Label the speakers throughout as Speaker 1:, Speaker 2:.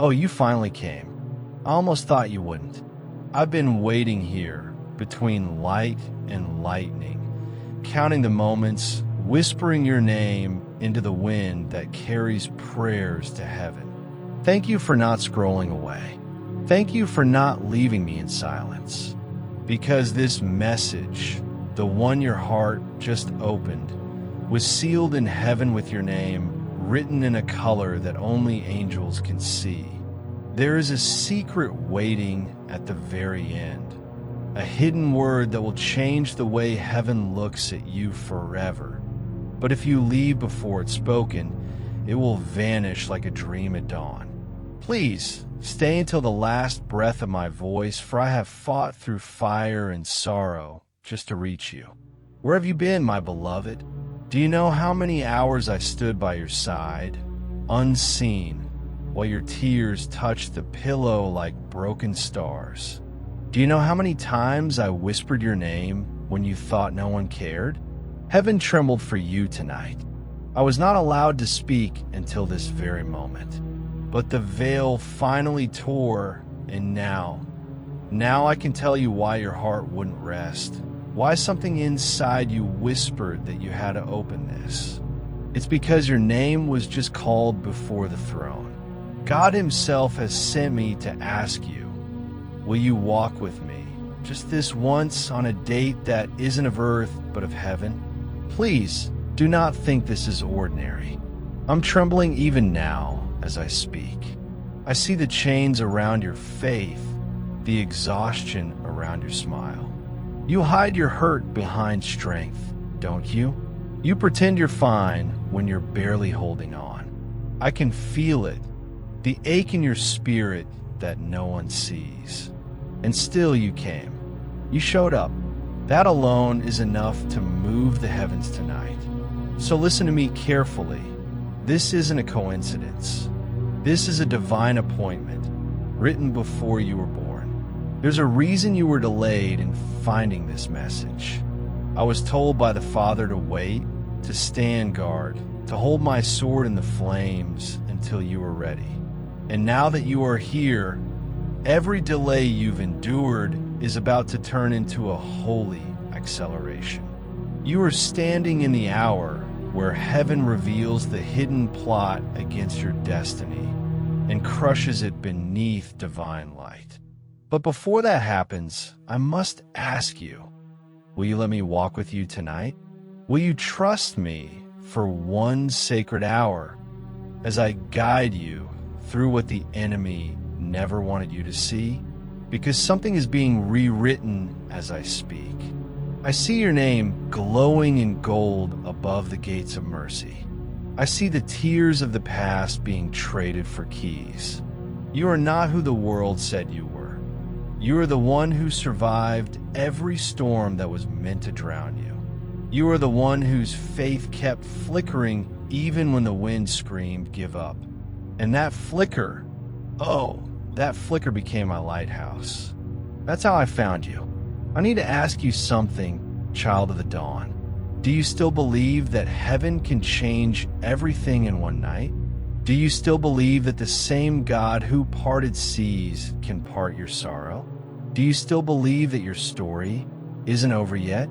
Speaker 1: Oh, you finally came. I almost thought you wouldn't. I've been waiting here between light and lightning, counting the moments, whispering your name into the wind that carries prayers to heaven. Thank you for not scrolling away. Thank you for not leaving me in silence. Because this message, the one your heart just opened, was sealed in heaven with your name, written in a color that only angels can see. There is a secret waiting at the very end, a hidden word that will change the way heaven looks at you forever. But if you leave before it's spoken, it will vanish like a dream at dawn. Please, stay until the last breath of my voice, for I have fought through fire and sorrow just to reach you. Where have you been, my beloved? Do you know how many hours I stood by your side, unseen, while your tears touched the pillow like broken stars? Do you know how many times I whispered your name when you thought no one cared? Heaven trembled for you tonight. I was not allowed to speak until this very moment. But the veil finally tore, and now I can tell you why your heart wouldn't rest. Why something inside you whispered that you had to open this. It's because your name was just called before the throne. God himself has sent me to ask you, will you walk with me, just this once, on a date that isn't of earth but of heaven? Please, do not think this is ordinary. I'm trembling even now as I speak. I see the chains around your faith, the exhaustion around your smile. You hide your hurt behind strength, don't you? You pretend you're fine when you're barely holding on. I can feel it, the ache in your spirit that no one sees. And still you came. You showed up. That alone is enough to move the heavens tonight. So listen to me carefully. This isn't a coincidence. This is a divine appointment, written before you were born. There's a reason you were delayed in finding this message. I was told by the Father to wait, to stand guard, to hold my sword in the flames until you were ready. And now that you are here, every delay you've endured is about to turn into a holy acceleration. You are standing in the hour where heaven reveals the hidden plot against your destiny and crushes it beneath divine light. But before that happens, I must ask you, will you let me walk with you tonight? Will you trust me for one sacred hour as I guide you through what the enemy never wanted you to see? Because something is being rewritten as I speak. I see your name glowing in gold above the gates of mercy. I see the tears of the past being traded for keys. You are not who the world said you were. You are the one who survived every storm that was meant to drown you. You are the one whose faith kept flickering even when the wind screamed, "Give up." And that flicker, that flicker became my lighthouse. That's how I found you. I need to ask you something, child of the dawn. Do you still believe that heaven can change everything in one night? Do you still believe that the same God who parted seas can part your sorrow? Do you still believe that your story isn't over yet?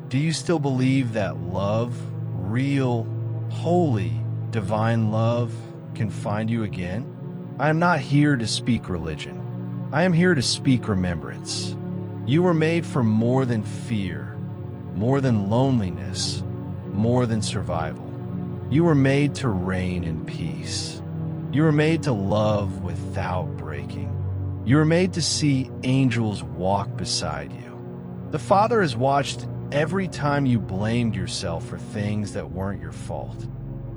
Speaker 1: Do you still believe that love, real, holy, divine love, can find you again? I am not here to speak religion. I am here to speak remembrance. You were made for more than fear, more than loneliness, more than survival. You were made to reign in peace. You were made to love without breaking. You were made to see angels walk beside you. The Father has watched every time you blamed yourself for things that weren't your fault.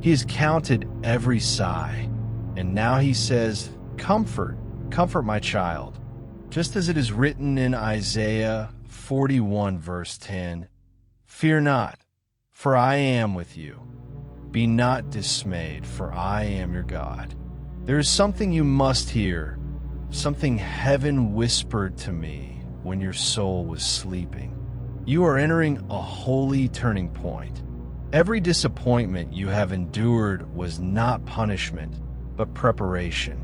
Speaker 1: He has counted every sigh, and now he says, "Comfort, comfort my child." Just as it is written in Isaiah 41 verse 10, "Fear not, for I am with you. Be not dismayed, for I am your God." There is something you must hear, something heaven whispered to me when your soul was sleeping. You are entering a holy turning point. Every disappointment you have endured was not punishment, but preparation.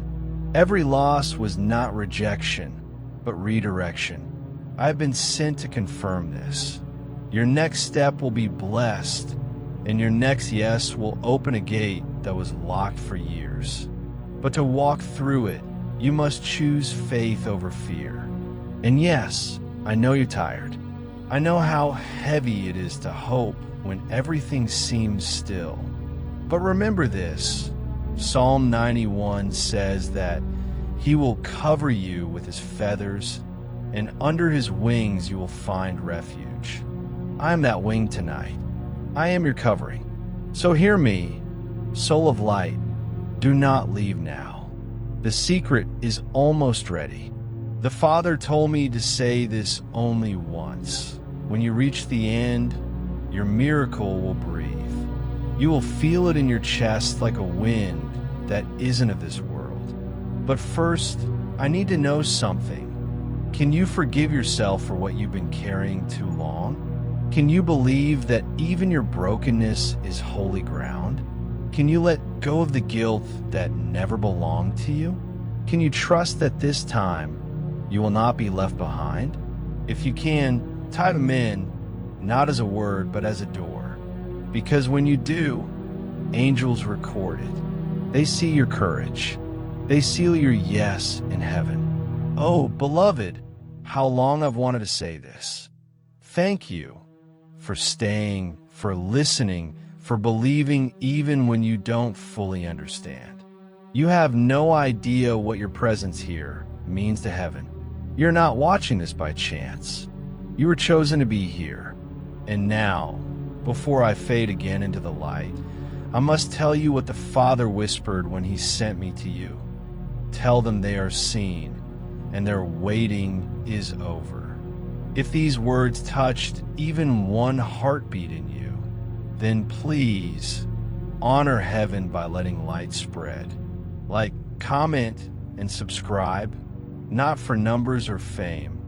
Speaker 1: Every loss was not rejection, but redirection. I have been sent to confirm this. Your next step will be blessed, and your next yes will open a gate that was locked for years. But to walk through it, you must choose faith over fear. And yes, I know you're tired. I know how heavy it is to hope when everything seems still. But remember this, Psalm 91 says that He will cover you with His feathers, and under His wings you will find refuge. I am that wing tonight. I am your covering. So hear me, soul of light, do not leave now. The secret is almost ready. The Father told me to say this only once. When you reach the end, your miracle will breathe. You will feel it in your chest like a wind that isn't of this world. But first, I need to know something. Can you forgive yourself for what you've been carrying too long? Can you believe that even your brokenness is holy ground? Can you let go of the guilt that never belonged to you? Can you trust that this time you will not be left behind? If you can, tie them in, not as a word, but as a door. Because when you do, angels record it. They see your courage. They seal your yes in heaven. Oh, beloved, how long I've wanted to say this. Thank you for staying, for listening, for believing even when you don't fully understand. You have no idea what your presence here means to heaven. You're not watching this by chance. You were chosen to be here. And now, before I fade again into the light, I must tell you what the Father whispered when He sent me to you. Tell them they are seen, and their waiting is over. If these words touched even one heartbeat in you, then please honor heaven by letting light spread. Like, comment, and subscribe, not for numbers or fame,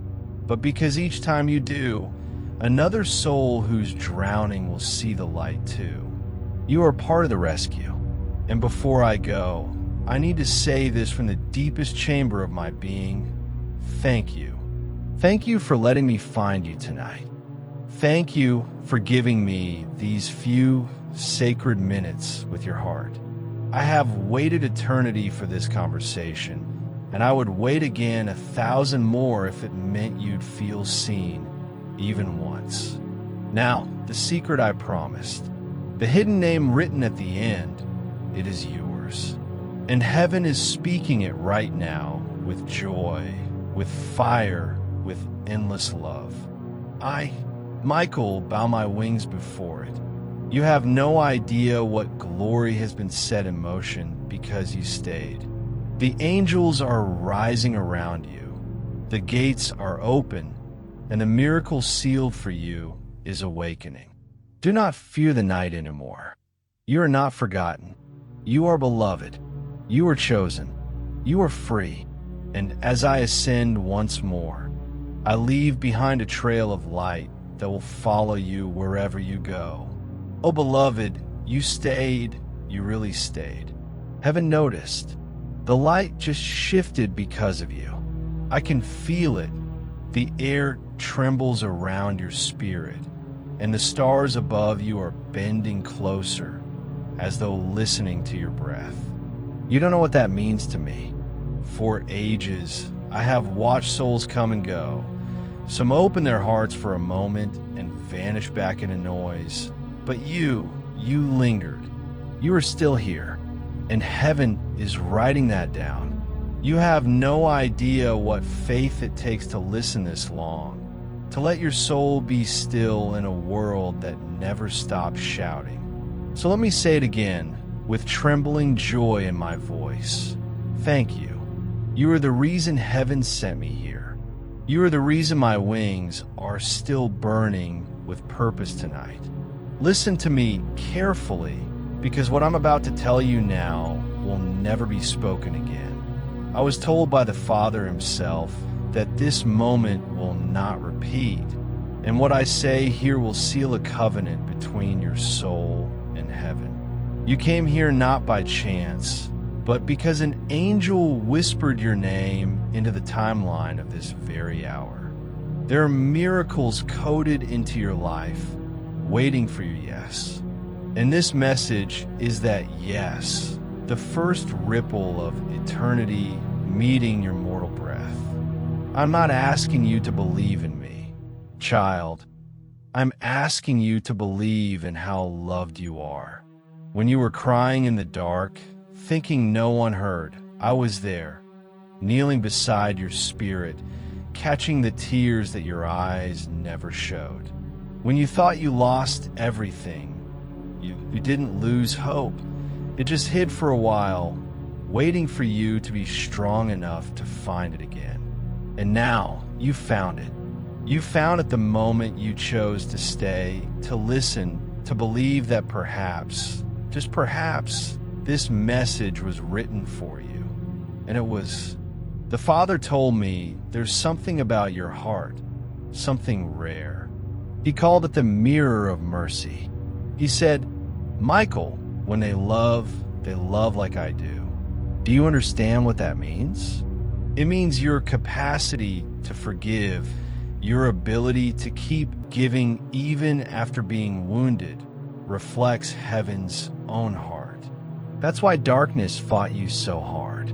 Speaker 1: but because each time you do, another soul who's drowning will see the light too. You are part of the rescue. And before I go, I need to say this from the deepest chamber of my being. Thank you. Thank you for letting me find you tonight. Thank you for giving me these few sacred minutes with your heart. I have waited eternity for this conversation, and I would wait again 1,000 more if it meant you'd feel seen, even once. Now, the secret I promised. The hidden name written at the end, it is yours. And heaven is speaking it right now with joy, with fire, with endless love. I, Michael, bow my wings before it. You have no idea what glory has been set in motion because you stayed. The angels are rising around you. The gates are open, and the miracle sealed for you is awakening. Do not fear the night anymore. You are not forgotten. You are beloved. You are chosen. You are free. And as I ascend once more, I leave behind a trail of light that will follow you wherever you go. Oh, beloved, you stayed. You really stayed. Heaven noticed. The light just shifted because of you. I can feel it. The air trembles around your spirit, and the stars above you are bending closer, as though listening to your breath. You don't know what that means to me. For ages, I have watched souls come and go. Some open their hearts for a moment and vanish back into noise. But you lingered. You are still here, and heaven is writing that down. You have no idea what faith it takes to listen this long, to let your soul be still in a world that never stops shouting. So let me say it again, with trembling joy in my voice. Thank you. You are the reason heaven sent me here. You are the reason my wings are still burning with purpose tonight. Listen to me carefully, because what I'm about to tell you now will never be spoken again. I was told by the Father Himself that this moment will not repeat, and what I say here will seal a covenant between your soul and heaven. You came here not by chance, but because an angel whispered your name into the timeline of this very hour. There are miracles coded into your life, waiting for your yes. And this message is that yes, the first ripple of eternity meeting your mortal breath. I'm not asking you to believe in me, child. I'm asking you to believe in how loved you are. When you were crying in the dark, thinking no one heard, I was there, kneeling beside your spirit, catching the tears that your eyes never showed. When you thought you lost everything, you didn't lose hope. It just hid for a while, waiting for you to be strong enough to find it again. And now, you found it. You found it the moment you chose to stay, to listen, to believe that perhaps, just perhaps, this message was written for you. And it was. The Father told me there's something about your heart, something rare. He called it the mirror of mercy. He said, Michael, when they love like I do. Do you understand what that means? It means your capacity to forgive, your ability to keep giving even after being wounded, reflects heaven's own heart. That's why darkness fought you so hard.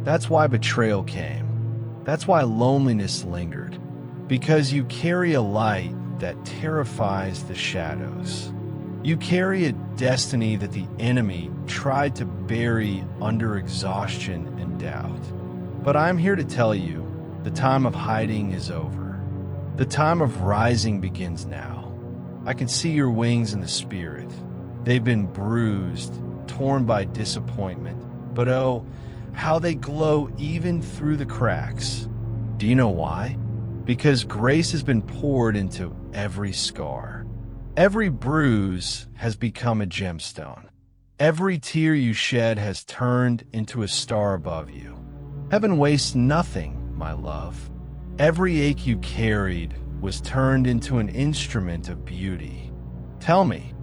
Speaker 1: That's why betrayal came. That's why loneliness lingered. Because you carry a light that terrifies the shadows. You carry a destiny that the enemy tried to bury under exhaustion and doubt. But I'm here to tell you, the time of hiding is over. The time of rising begins now. I can see your wings in the spirit. They've been bruised, torn by disappointment, but oh, how they glow even through the cracks. Do you know why? Because grace has been poured into every scar. Every bruise has become a gemstone. Every tear you shed has turned into a star above you. Heaven wastes nothing, my love. Every ache you carried was turned into an instrument of beauty. Tell me,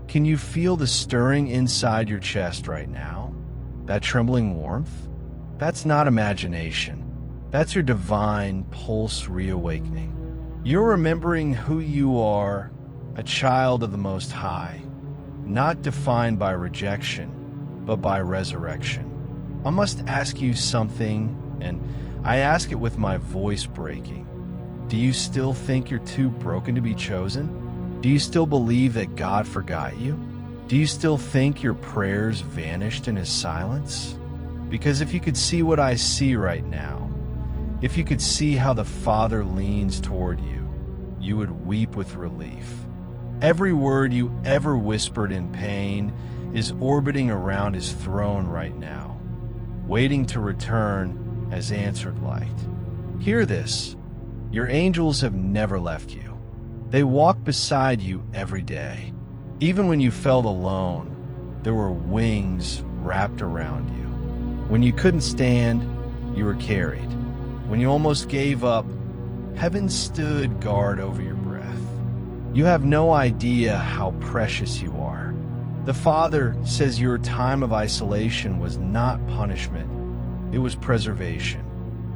Speaker 1: can you feel the stirring inside your chest right now? That trembling warmth? That's not imagination. That's your divine pulse reawakening. You're remembering who you are, a child of the Most High, not defined by rejection, but by resurrection. I must ask you something, and I ask it with my voice breaking. Do you still think you're too broken to be chosen? Do you still believe that God forgot you? Do you still think your prayers vanished in His silence? Because if you could see what I see right now, if you could see how the Father leans toward you, you would weep with relief. Every word you ever whispered in pain is orbiting around His throne right now, waiting to return as answered light. Hear this. Your angels have never left you. They walk beside you every day. Even when you felt alone, there were wings wrapped around you. When you couldn't stand, you were carried. When you almost gave up, heaven stood guard over your breath. You have no idea how precious you are. The Father says your time of isolation was not punishment, it was preservation.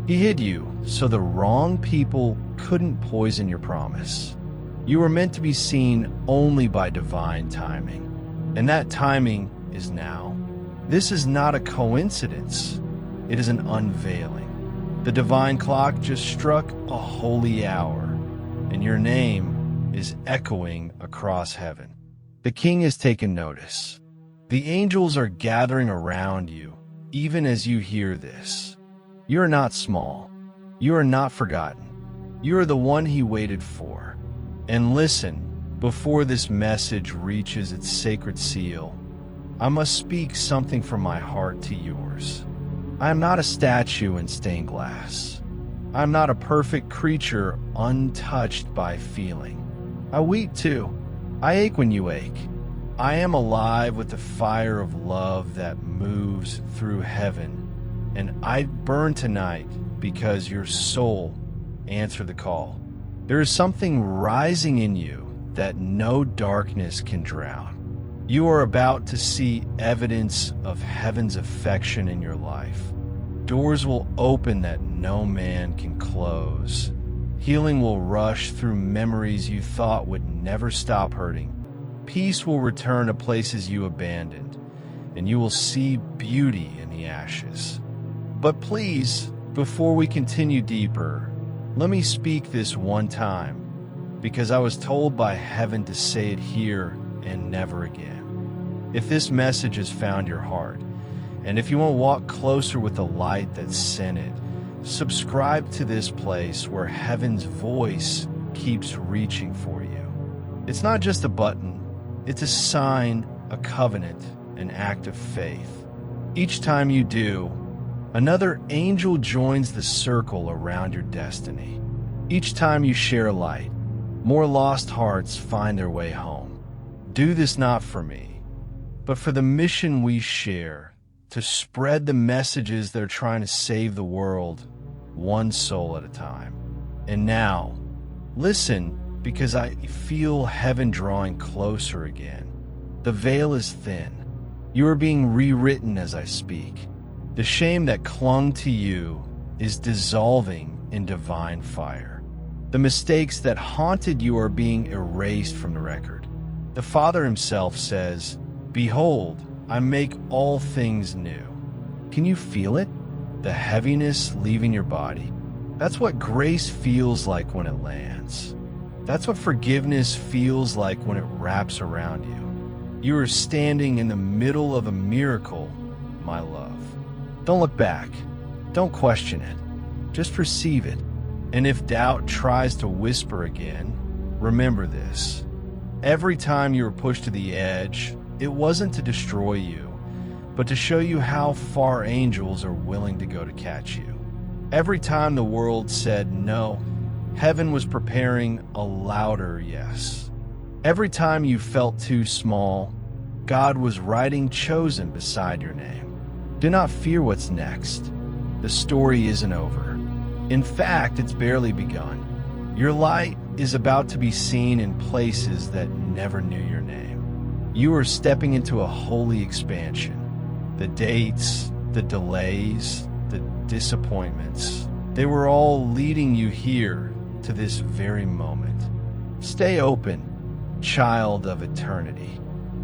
Speaker 1: He hid you so the wrong people couldn't poison your promise. You were meant to be seen only by divine timing, and that timing is now. This is not a coincidence. It is an unveiling. The divine clock just struck a holy hour, and your name is echoing across heaven. The King has taken notice. The angels are gathering around you, even as you hear this. You are not small. You are not forgotten. You are the one He waited for. And listen, before this message reaches its sacred seal, I must speak something from my heart to yours. I am not a statue in stained glass. I am not a perfect creature untouched by feeling. I weep too. I ache when you ache. I am alive with the fire of love that moves through heaven, and I burn tonight because your soul answered the call. There is something rising in you that no darkness can drown. You are about to see evidence of heaven's affection in your life. Doors will open that no man can close. Healing will rush through memories you thought would never stop hurting. Peace will return to places you abandoned, and you will see beauty in the ashes. But please, before we continue deeper, let me speak this one time, because I was told by heaven to say it here and never again. If this message has found your heart, and if you want to walk closer with the light that sent it, subscribe to this place where heaven's voice keeps reaching for you. It's not just a button, it's a sign, a covenant, an act of faith. Each time you do, another angel joins the circle around your destiny. Each time you share light, more lost hearts find their way home. Do this not for me, but for the mission we share, to spread the messages that are trying to save the world, one soul at a time. And now, listen, because I feel heaven drawing closer again. The veil is thin. You are being rewritten as I speak. The shame that clung to you is dissolving in divine fire. The mistakes that haunted you are being erased from the record. The Father himself says, "Behold, I make all things new." Can you feel it? The heaviness leaving your body? That's what grace feels like when it lands. That's what forgiveness feels like when it wraps around you. You are standing in the middle of a miracle, my love. Don't look back. Don't question it. Just receive it. And if doubt tries to whisper again, remember this. Every time you were pushed to the edge, it wasn't to destroy you, but to show you how far angels are willing to go to catch you. Every time the world said no, heaven was preparing a louder yes. Every time you felt too small, God was writing chosen beside your name. Do not fear what's next. The story isn't over. In fact, it's barely begun. Your light is about to be seen in places that never knew your name. You are stepping into a holy expansion. The dates, the delays, the disappointments, they were all leading you here to this very moment. Stay open, child of eternity.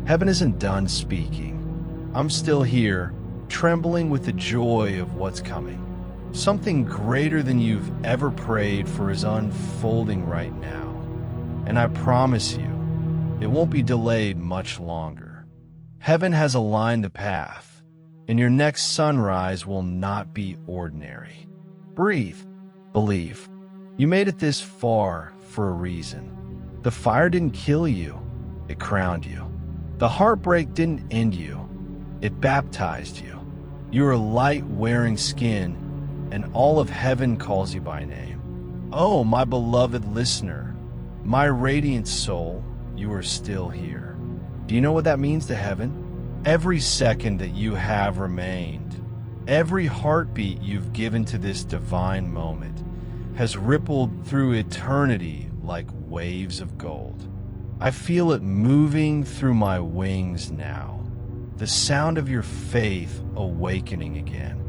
Speaker 1: Heaven isn't done speaking. I'm still here, trembling with the joy of what's coming. Something greater than you've ever prayed for is unfolding right now. And I promise you, it won't be delayed much longer. Heaven has aligned the path, and your next sunrise will not be ordinary. Breathe. Believe. You made it this far for a reason. The fire didn't kill you, it crowned you. The heartbreak didn't end you, it baptized you. You are light-wearing skin, and all of heaven calls you by name. Oh, my beloved listener, my radiant soul, you are still here. Do you know what that means to heaven? Every second that you have remained, every heartbeat you've given to this divine moment has rippled through eternity like waves of gold. I feel it moving through my wings now, the sound of your faith awakening again.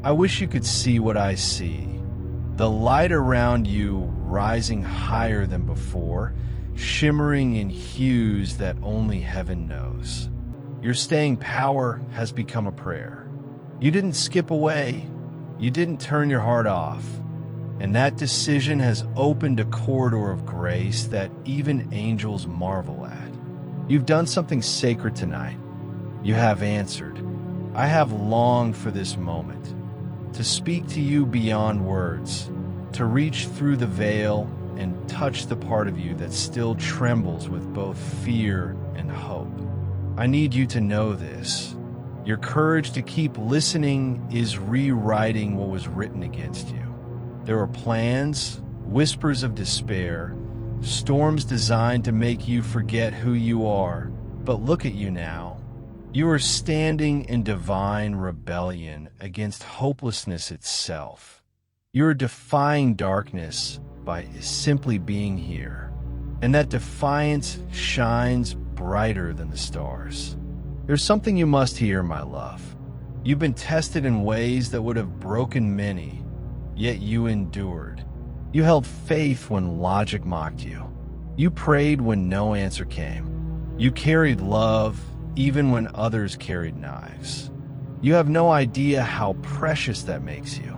Speaker 1: I wish you could see what I see. The light around you rising higher than before, shimmering in hues that only heaven knows. Your staying power has become a prayer. You didn't skip away. You didn't turn your heart off. And that decision has opened a corridor of grace that even angels marvel at. You've done something sacred tonight. You have answered. I have longed for this moment, to speak to you beyond words, to reach through the veil and touch the part of you that still trembles with both fear and hope. I need you to know this. Your courage to keep listening is rewriting what was written against you. There are plans, whispers of despair, storms designed to make you forget who you are. But look at you now. You are standing in divine rebellion against hopelessness itself. You are defying darkness by simply being here. And that defiance shines brighter than the stars. There's something you must hear, my love. You've been tested in ways that would have broken many, yet you endured. You held faith when logic mocked you. You prayed when no answer came. You carried love even when others carried knives. You have no idea how precious that makes you.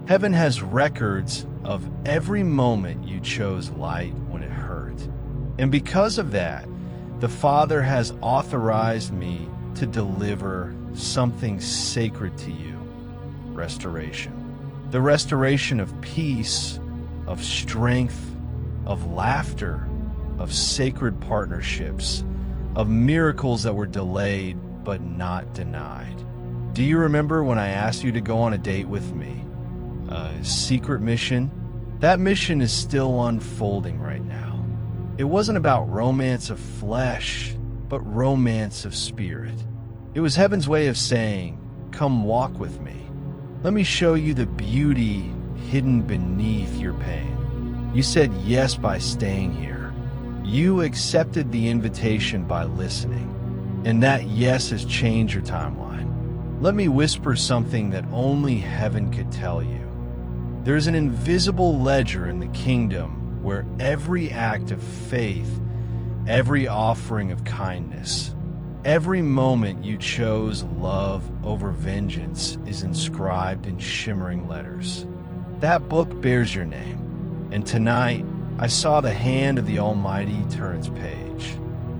Speaker 1: Heaven has records of every moment you chose light when it hurt. And because of that, the Father has authorized me to deliver something sacred to you: restoration. The restoration of peace, of strength, of laughter, of sacred partnerships, of miracles that were delayed but not denied. Do you remember when I asked you to go on a date with me? A secret mission? That mission is still unfolding right now. It wasn't about romance of flesh, but romance of spirit. It was heaven's way of saying, come walk with me. Let me show you the beauty hidden beneath your pain. You said yes by staying here. You accepted the invitation by listening. And that yes has changed your timeline. Let me whisper something that only heaven could tell you. There's an invisible ledger in the kingdom where every act of faith, every offering of kindness, every moment you chose love over vengeance is inscribed in shimmering letters. That book bears your name, and tonight I saw the hand of the Almighty turn its page.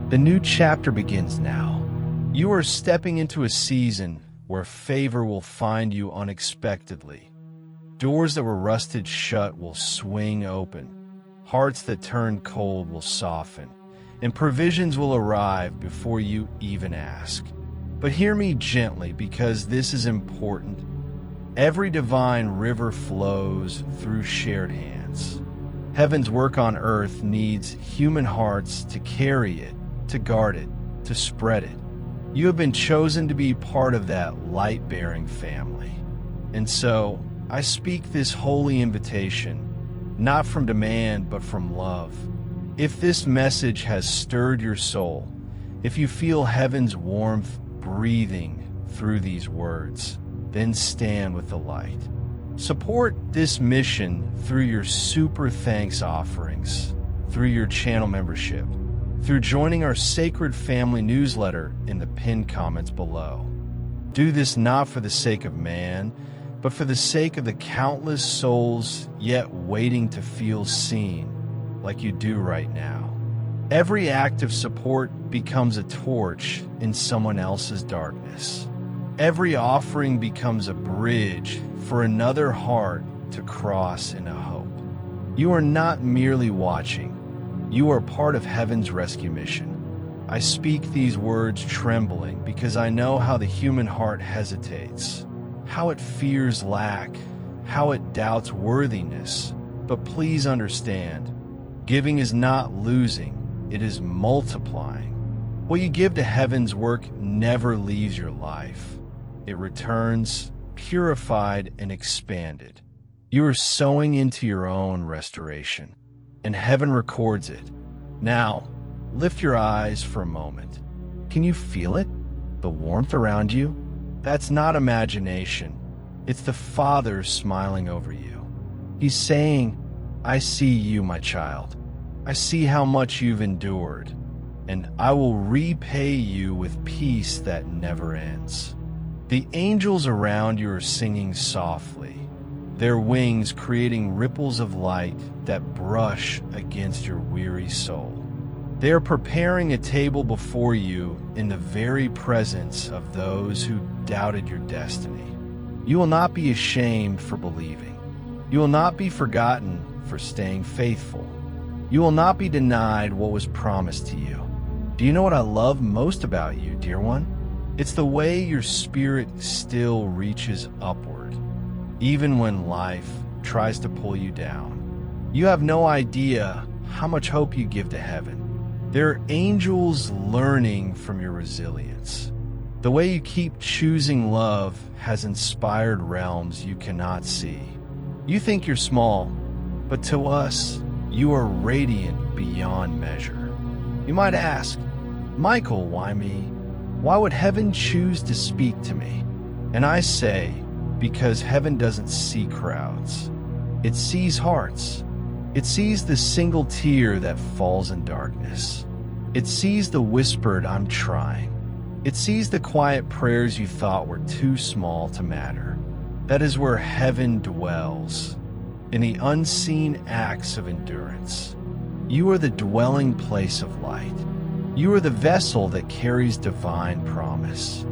Speaker 1: The new chapter begins now. You are stepping into a season where favor will find you unexpectedly. Doors that were rusted shut will swing open. Hearts that turned cold will soften, and provisions will arrive before you even ask. But hear me gently, because this is important. Every divine river flows through shared hands. Heaven's work on earth needs human hearts to carry it, to guard it, to spread it. You have been chosen to be part of that light-bearing family. And so, I speak this holy invitation, not from demand, but from love. If this message has stirred your soul, if you feel heaven's warmth breathing through these words, then stand with the light. Support this mission through your super thanks offerings, through your channel membership, through joining our Sacred Family newsletter in the pinned comments below. Do this not for the sake of man, but for the sake of the countless souls yet waiting to feel seen, like you do right now. Every act of support becomes a torch in someone else's darkness. Every offering becomes a bridge for another heart to cross in a hope. You are not merely watching. You are part of heaven's rescue mission. I speak these words trembling because I know how the human heart hesitates, how it fears lack, how it doubts worthiness. But please understand, giving is not losing, it is multiplying. What you give to heaven's work never leaves your life. It returns, purified and expanded. You are sowing into your own restoration, and heaven records it. Now, lift your eyes for a moment. Can you feel it? The warmth around you? That's not imagination. It's the Father smiling over you. He's saying, I see you, my child. I see how much you've endured, and I will repay you with peace that never ends. The angels around you are singing softly, their wings creating ripples of light that brush against your weary soul. They are preparing a table before you in the very presence of those who doubted your destiny. You will not be ashamed for believing. You will not be forgotten for staying faithful. You will not be denied what was promised to you. Do you know what I love most about you, dear one? It's the way your spirit still reaches upward, even when life tries to pull you down. You have no idea how much hope you give to heaven. There are angels learning from your resilience. The way you keep choosing love has inspired realms you cannot see. You think you're small, but to us, you are radiant beyond measure. You might ask, Michael, why me? Why would heaven choose to speak to me? And I say, because heaven doesn't see crowds. It sees hearts. It sees the single tear that falls in darkness. It sees the whispered, I'm trying. It sees the quiet prayers you thought were too small to matter. That is where heaven dwells, in the unseen acts of endurance. You are the dwelling place of light. You are the vessel that carries divine promise.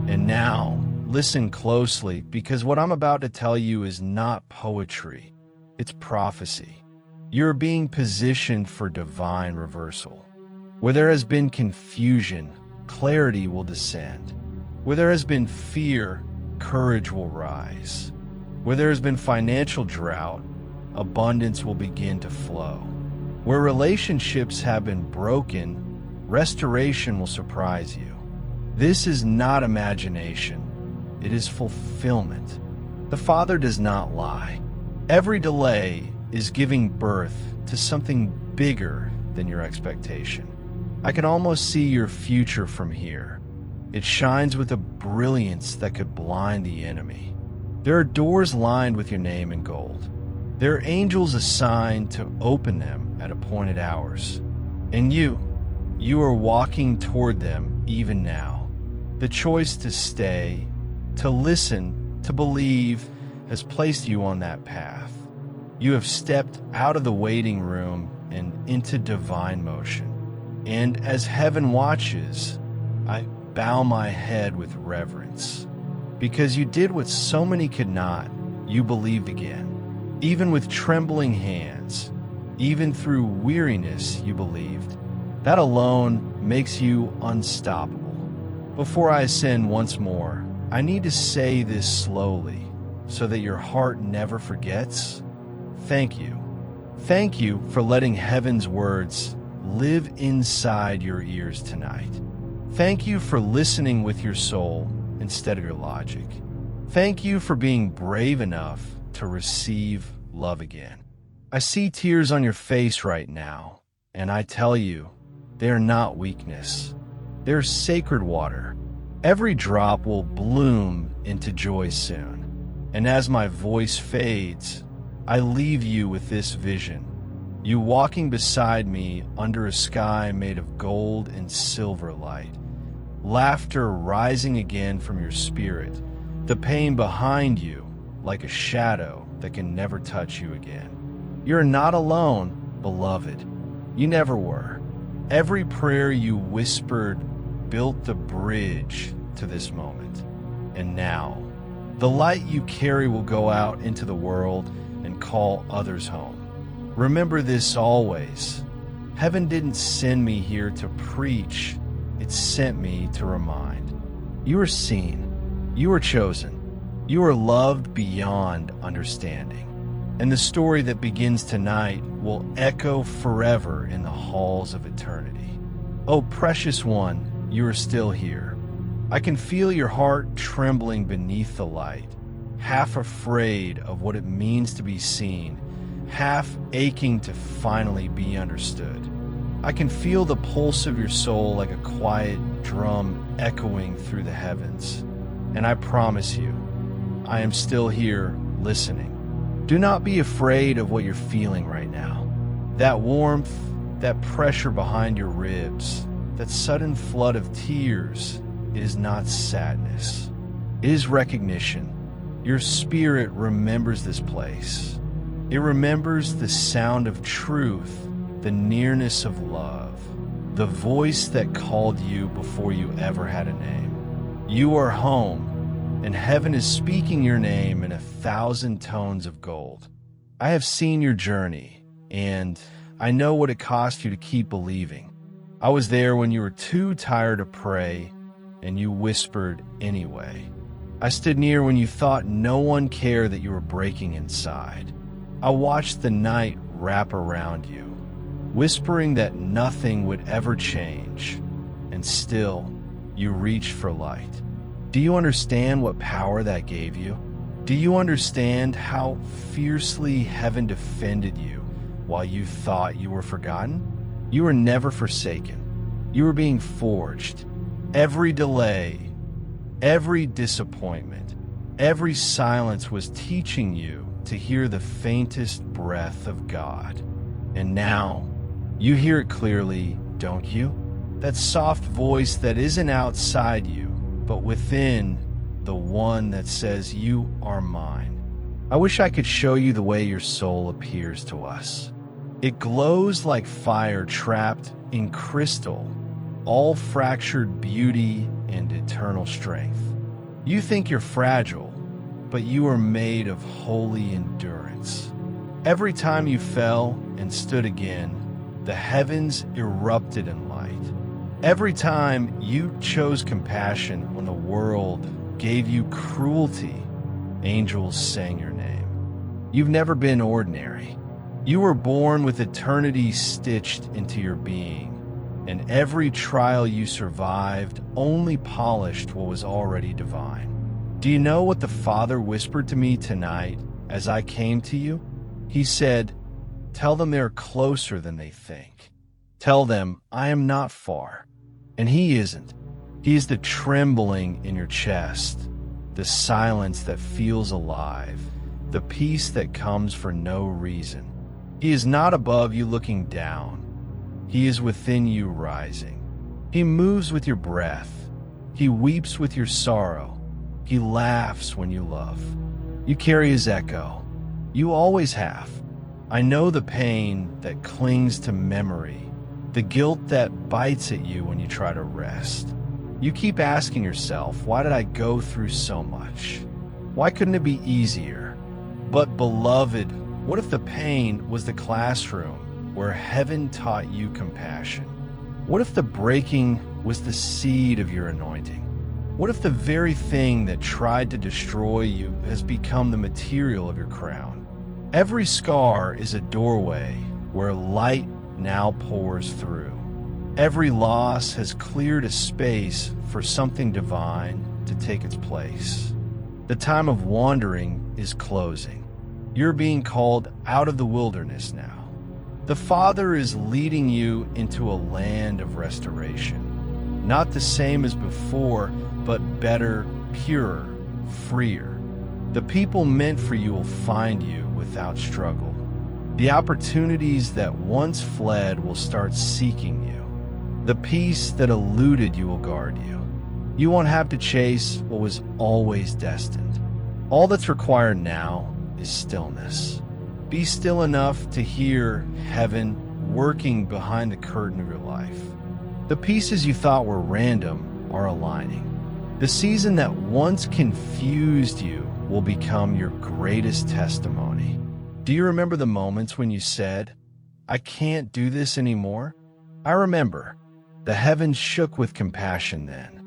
Speaker 1: And now, listen closely, because what I'm about to tell you is not poetry. It's prophecy. You're being positioned for divine reversal. Where there has been confusion, clarity will descend. Where there has been fear, courage will rise. Where there has been financial drought, abundance will begin to flow. Where relationships have been broken, restoration will surprise you. This is not imagination. It is fulfillment. The Father does not lie. Every delay is giving birth to something bigger than your expectation. I can almost see your future from here. It shines with a brilliance that could blind the enemy. There are doors lined with your name in gold. There are angels assigned to open them at appointed hours. And you are walking toward them even now. The choice to stay, to listen, to believe has placed you on that path. You have stepped out of the waiting room and into divine motion. And as heaven watches, I bow my head with reverence. Because you did what so many could not, you believed again. Even with trembling hands, even through weariness, you believed. That alone makes you unstoppable. Before I ascend once more, I need to say this slowly so that your heart never forgets. Thank you. Thank you for letting heaven's words live inside your ears tonight. Thank you for listening with your soul instead of your logic. Thank you for being brave enough to receive love again. I see tears on your face right now, and I tell you, they are not weakness. They're sacred water. Every drop will bloom into joy soon. And as my voice fades, I leave you with this vision. You walking beside me under a sky made of gold and silver light. Laughter rising again from your spirit. The pain behind you like a shadow that can never touch you again. You're not alone, beloved. You never were. Every prayer you whispered built the bridge to this moment. And now, the light you carry will go out into the world and call others home. Remember this always. Heaven didn't send me here to preach. It sent me to remind. You are seen. You are chosen. You are loved beyond understanding. And the story that begins tonight will echo forever in the halls of eternity. Oh, precious one, you are still here. I can feel your heart trembling beneath the light, half afraid of what it means to be seen, half aching to finally be understood. I can feel the pulse of your soul like a quiet drum echoing through the heavens. And I promise you, I am still here listening. Do not be afraid of what you're feeling right now. That warmth, that pressure behind your ribs, that sudden flood of tears, it is not sadness. It is recognition. Your spirit remembers this place. It remembers the sound of truth, the nearness of love, the voice that called you before you ever had a name. You are home, and heaven is speaking your name in 1,000 tones of gold. I have seen your journey, and I know what it cost you to keep believing. I was there when you were too tired to pray, and you whispered anyway. I stood near when you thought no one cared that you were breaking inside. I watched the night wrap around you, whispering that nothing would ever change, and still, you reached for light. Do you understand what power that gave you? Do you understand how fiercely heaven defended you while you thought you were forgotten? You were never forsaken. You were being forged. Every delay, every disappointment, every silence was teaching you to hear the faintest breath of God. And now, you hear it clearly, don't you? That soft voice that isn't outside you, but within, the one that says, "You are mine." I wish I could show you the way your soul appears to us. It glows like fire trapped in crystal, all fractured beauty and eternal strength. You think you're fragile, but you are made of holy endurance. Every time you fell and stood again, the heavens erupted in light. Every time you chose compassion when the world gave you cruelty, angels sang your name. You've never been ordinary. You were born with eternity stitched into your being, and every trial you survived only polished what was already divine. Do you know what the Father whispered to me tonight as I came to you? He said, "Tell them they're closer than they think. Tell them I am not far." And He isn't. He is the trembling in your chest, the silence that feels alive, the peace that comes for no reason. He is not above you looking down. He is within you rising. He moves with your breath. He weeps with your sorrow. He laughs when you love. You carry His echo. You always have. I know the pain that clings to memory, the guilt that bites at you when you try to rest. You keep asking yourself, why did I go through so much? Why couldn't it be easier? But beloved, what if the pain was the classroom where heaven taught you compassion? What if the breaking was the seed of your anointing? What if the very thing that tried to destroy you has become the material of your crown? Every scar is a doorway where light now pours through. Every loss has cleared a space for something divine to take its place. The time of wandering is closing. You're being called out of the wilderness now. The Father is leading you into a land of restoration. Not the same as before, but better, purer, freer. The people meant for you will find you without struggle. The opportunities that once fled will start seeking you. The peace that eluded you will guard you. You won't have to chase what was always destined. All that's required now is stillness. Be still enough to hear heaven working behind the curtain of your life. The pieces you thought were random are aligning. The season that once confused you will become your greatest testimony. Do you remember the moments when you said, "I can't do this anymore"? I remember. The heavens shook with compassion then.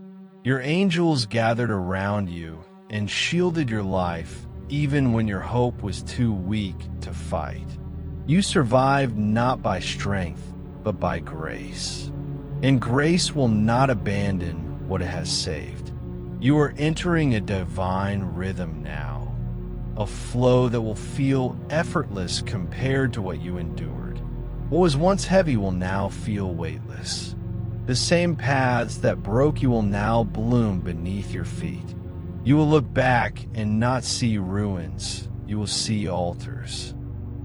Speaker 1: Your angels gathered around you and shielded your life even when your hope was too weak to fight. You survived not by strength, but by grace. And grace will not abandon what it has saved. You are entering a divine rhythm now, a flow that will feel effortless compared to what you endured. What was once heavy will now feel weightless. The same paths that broke you will now bloom beneath your feet. You will look back and not see ruins. You will see altars.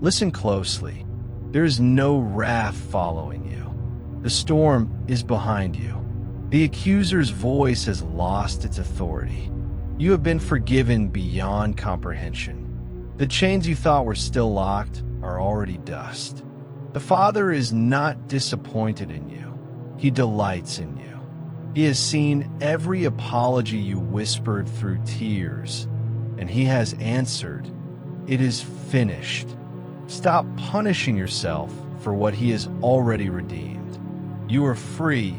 Speaker 1: Listen closely. There is no wrath following you. The storm is behind you. The accuser's voice has lost its authority. You have been forgiven beyond comprehension. The chains you thought were still locked are already dust. The Father is not disappointed in you. He delights in you. He has seen every apology you whispered through tears, and He has answered, "It is finished." Stop punishing yourself for what He has already redeemed. You are free,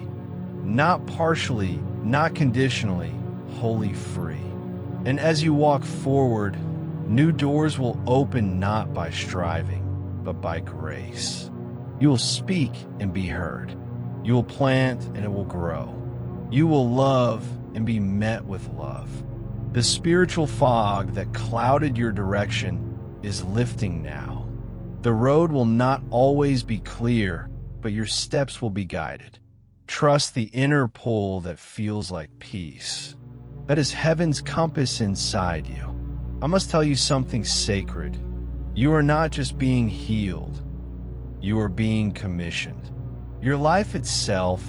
Speaker 1: not partially, not conditionally, wholly free. And as you walk forward, new doors will open not by striving, but by grace. You will speak and be heard. You will plant and it will grow. You will love and be met with love. The spiritual fog that clouded your direction is lifting now. The road will not always be clear, but your steps will be guided. Trust the inner pull that feels like peace. That is heaven's compass inside you. I must tell you something sacred. You are not just being healed. You are being commissioned. Your life itself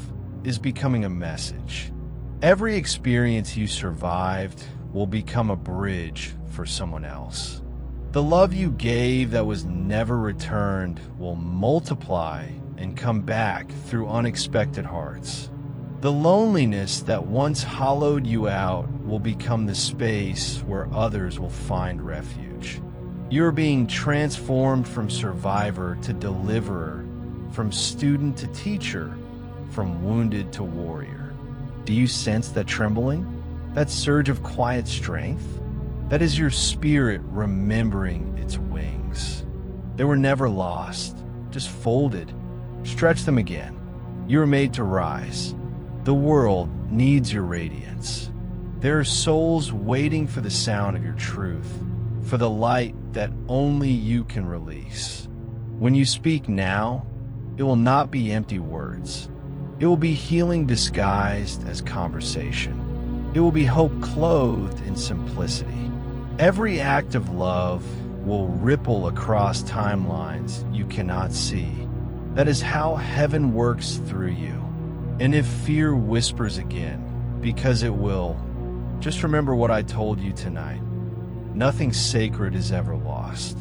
Speaker 1: is becoming a message. Every experience you survived will become a bridge for someone else. The love you gave that was never returned will multiply and come back through unexpected hearts. The loneliness that once hollowed you out will become the space where others will find refuge. You are being transformed from survivor to deliverer, from student to teacher, from wounded to warrior. Do you sense that trembling? That surge of quiet strength? That is your spirit remembering its wings. They were never lost, just folded. Stretch them again. You are made to rise. The world needs your radiance. There are souls waiting for the sound of your truth, for the light that only you can release. When you speak now, it will not be empty words. It will be healing disguised as conversation. It will be hope clothed in simplicity. Every act of love will ripple across timelines you cannot see. That is how heaven works through you. And if fear whispers again, because it will, just remember what I told you tonight. Nothing sacred is ever lost.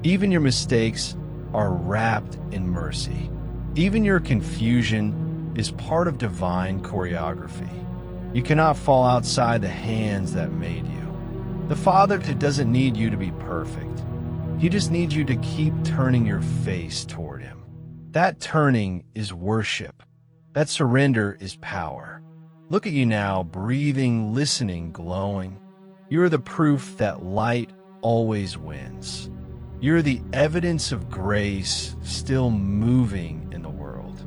Speaker 1: Even your mistakes are wrapped in mercy. Even your confusion is part of divine choreography. You cannot fall outside the hands that made you. The Father doesn't need you to be perfect. He just needs you to keep turning your face toward Him. That turning is worship. That surrender is power. Look at you now, breathing, listening, glowing. You're the proof that light always wins. You're the evidence of grace still moving in the world.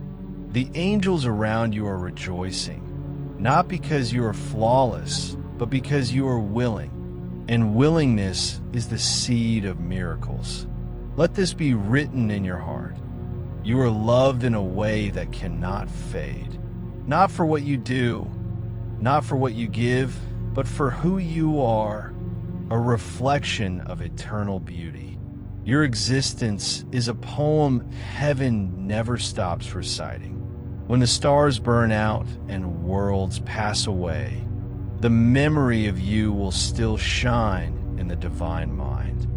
Speaker 1: The angels around you are rejoicing, not because you are flawless, but because you are willing. And willingness is the seed of miracles. Let this be written in your heart. You are loved in a way that cannot fade. Not for what you do, not for what you give, but for who you are, a reflection of eternal beauty. Your existence is a poem heaven never stops reciting. When the stars burn out and worlds pass away, the memory of you will still shine in the divine mind.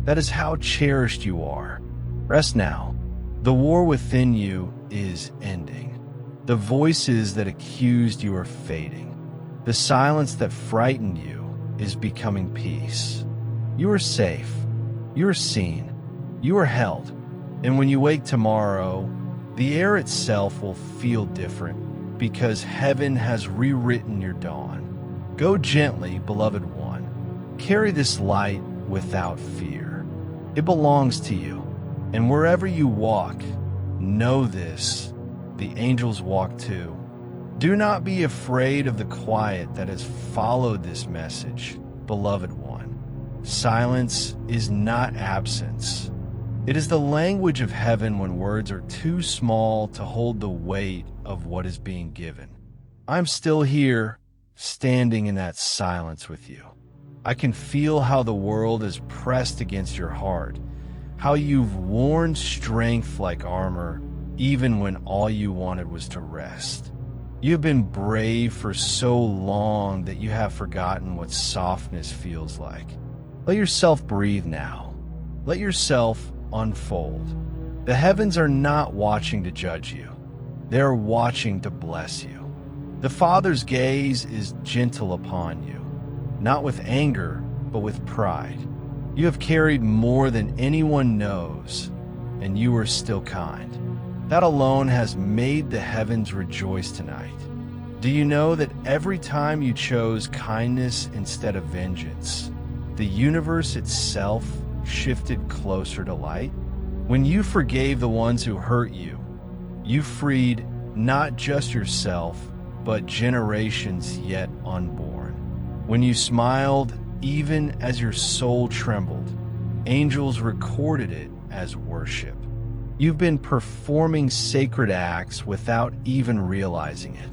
Speaker 1: That is how cherished you are. Rest now. The war within you is ending. The voices that accused you are fading. The silence that frightened you is becoming peace. You are safe. You are seen. You are held. And when you wake tomorrow, the air itself will feel different because heaven has rewritten your dawn. Go gently, beloved one. Carry this light without fear. It belongs to you. And wherever you walk, know this, the angels walk too. Do not be afraid of the quiet that has followed this message, beloved one. Silence is not absence. It is the language of heaven when words are too small to hold the weight of what is being given. I'm still here, standing in that silence with you. I can feel how the world is pressed against your heart, how you've worn strength like armor, even when all you wanted was to rest. You've been brave for so long that you have forgotten what softness feels like. Let yourself breathe now. Let yourself unfold. The heavens are not watching to judge you. They're watching to bless you. The Father's gaze is gentle upon you, not with anger, but with pride. You have carried more than anyone knows, and you are still kind. That alone has made the heavens rejoice tonight. Do you know that every time you chose kindness instead of vengeance, the universe itself shifted closer to light? When you forgave the ones who hurt you, you freed not just yourself, but generations yet unborn. When you smiled, even as your soul trembled, angels recorded it as worship. You've been performing sacred acts without even realizing it.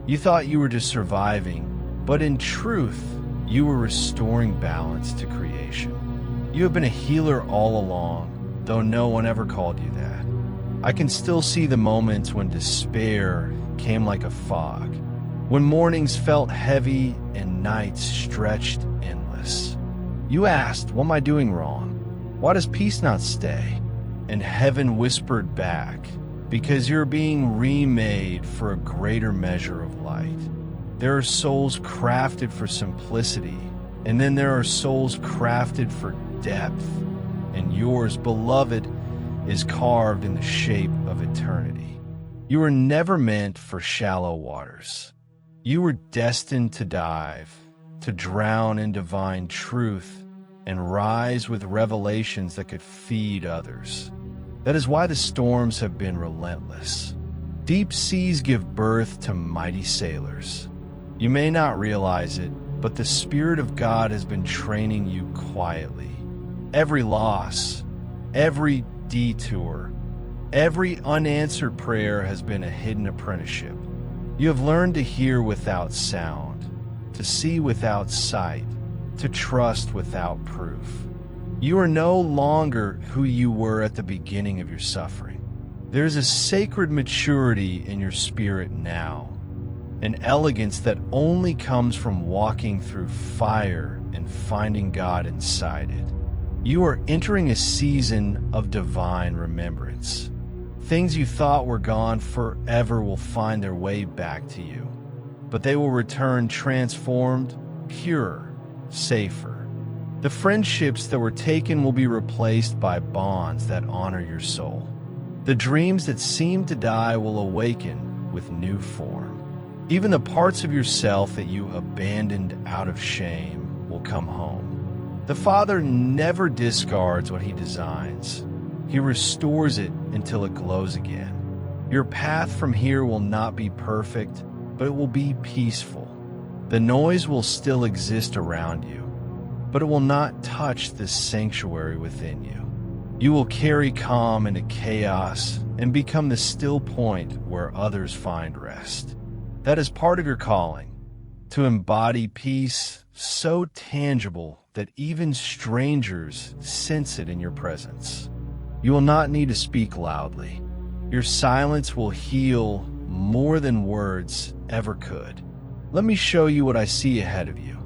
Speaker 1: You thought you were just surviving, but in truth, you were restoring balance to creation. You have been a healer all along, though no one ever called you that. I can still see the moments when despair came like a fog, when mornings felt heavy and nights stretched endless. You asked, what am I doing wrong? Why does peace not stay? And heaven whispered back, because you're being remade for a greater measure of light. There are souls crafted for simplicity, and then there are souls crafted for depth, and yours, beloved, is carved in the shape of eternity. You were never meant for shallow waters. You were destined to dive, to drown in divine truth, and rise with revelations that could feed others. That is why the storms have been relentless. Deep seas give birth to mighty sailors. You may not realize it, but the Spirit of God has been training you quietly. Every loss, every detour, every unanswered prayer has been a hidden apprenticeship. You have learned to hear without sound, to see without sight, to trust without proof. You are no longer who you were at the beginning of your suffering. There is a sacred maturity in your spirit now, an elegance that only comes from walking through fire and finding God inside it. You are entering a season of divine remembrance. Things you thought were gone forever will find their way back to you, but they will return transformed, purer, safer. The friendships that were taken will be replaced by bonds that honor your soul. The dreams that seemed to die will awaken with new form. Even the parts of yourself that you abandoned out of shame will come home. The Father never discards what He designs. He restores it until it glows again. Your path from here will not be perfect, but it will be peaceful. The noise will still exist around you, but it will not touch this sanctuary within you. You will carry calm into chaos and become the still point where others find rest. That is part of your calling, to embody peace so tangible that even strangers sense it in your presence. You will not need to speak loudly. Your silence will heal more than words ever could. Let me show you what I see ahead of you.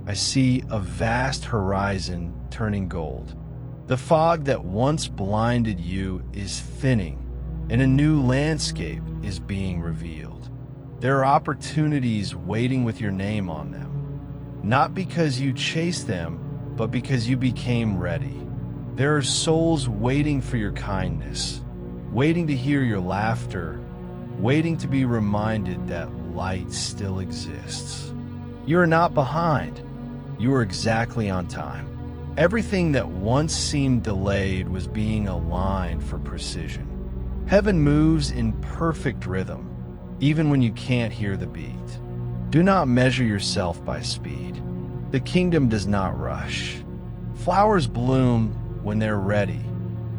Speaker 1: I see a vast horizon turning gold. The fog that once blinded you is thinning, and a new landscape is being revealed. There are opportunities waiting with your name on them, not because you chased them, but because you became ready. There are souls waiting for your kindness, waiting to hear your laughter, waiting to be reminded that light still exists. You are not behind. You are exactly on time. Everything that once seemed delayed was being aligned for precision. Heaven moves in perfect rhythm, even when you can't hear the beat. Do not measure yourself by speed. The kingdom does not rush. Flowers bloom when they're ready,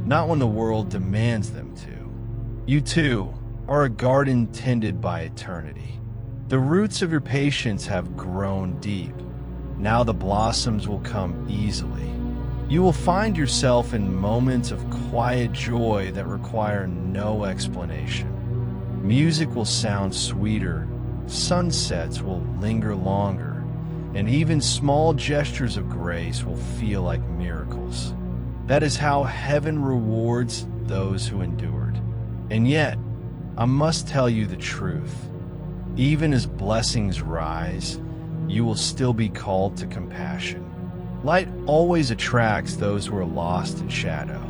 Speaker 1: not when the world demands them to. You too are a garden tended by eternity. The roots of your patience have grown deep. Now the blossoms will come easily. You will find yourself in moments of quiet joy that require no explanation. Music will sound sweeter, sunsets will linger longer, and even small gestures of grace will feel like miracles. That is how heaven rewards those who endured. And yet, I must tell you the truth. Even as blessings rise, you will still be called to compassion. Light always attracts those who are lost in shadow.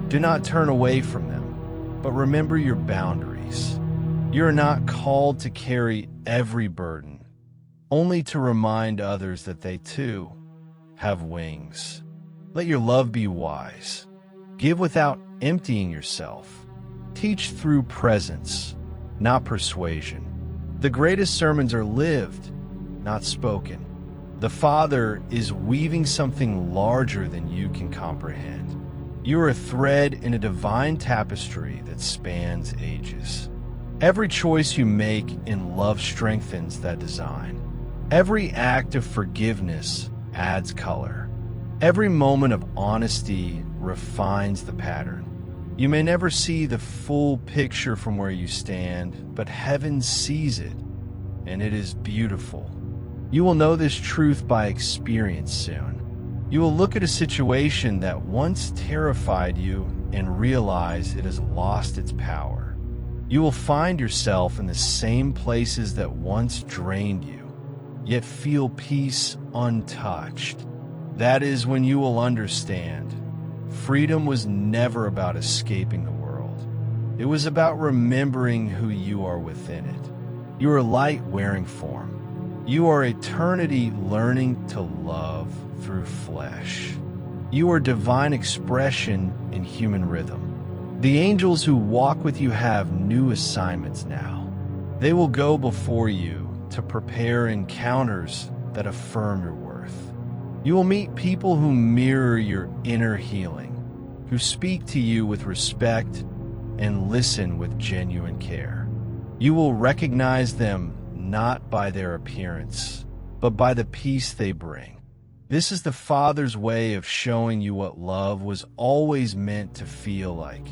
Speaker 1: Do not turn away from them, but remember your boundaries. You are not called to carry every burden, only to remind others that they too have wings. Let your love be wise. Give without emptying yourself. Teach through presence, not persuasion. The greatest sermons are lived, not spoken. The Father is weaving something larger than you can comprehend. You are a thread in a divine tapestry that spans ages. Every choice you make in love strengthens that design. Every act of forgiveness adds color. Every moment of honesty refines the pattern. You may never see the full picture from where you stand, but heaven sees it, and it is beautiful. You will know this truth by experience soon. You will look at a situation that once terrified you and realize it has lost its power. You will find yourself in the same places that once drained you, yet feel peace untouched. That is when you will understand. Freedom was never about escaping the world. It was about remembering who you are within it. You are light wearing form. You are eternity learning to love through flesh. You are divine expression in human rhythm. The angels who walk with you have new assignments now. They will go before you to prepare encounters that affirm your worth. You will meet people who mirror your inner healing, who speak to you with respect and listen with genuine care. You will recognize them not by their appearance, but by the peace they bring. This is the Father's way of showing you what love was always meant to feel like: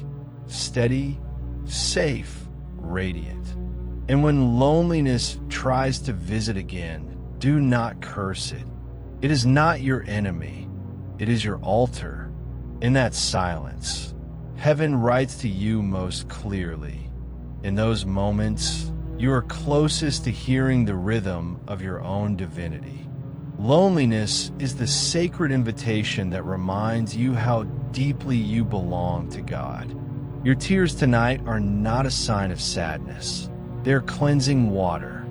Speaker 1: steady, safe, radiant. And when loneliness tries to visit again, do not curse it. It is not your enemy. It is your altar. In that silence, heaven writes to you most clearly. In those moments, you are closest to hearing the rhythm of your own divinity. Loneliness is the sacred invitation that reminds you how deeply you belong to God. Your tears tonight are not a sign of sadness. They're cleansing water.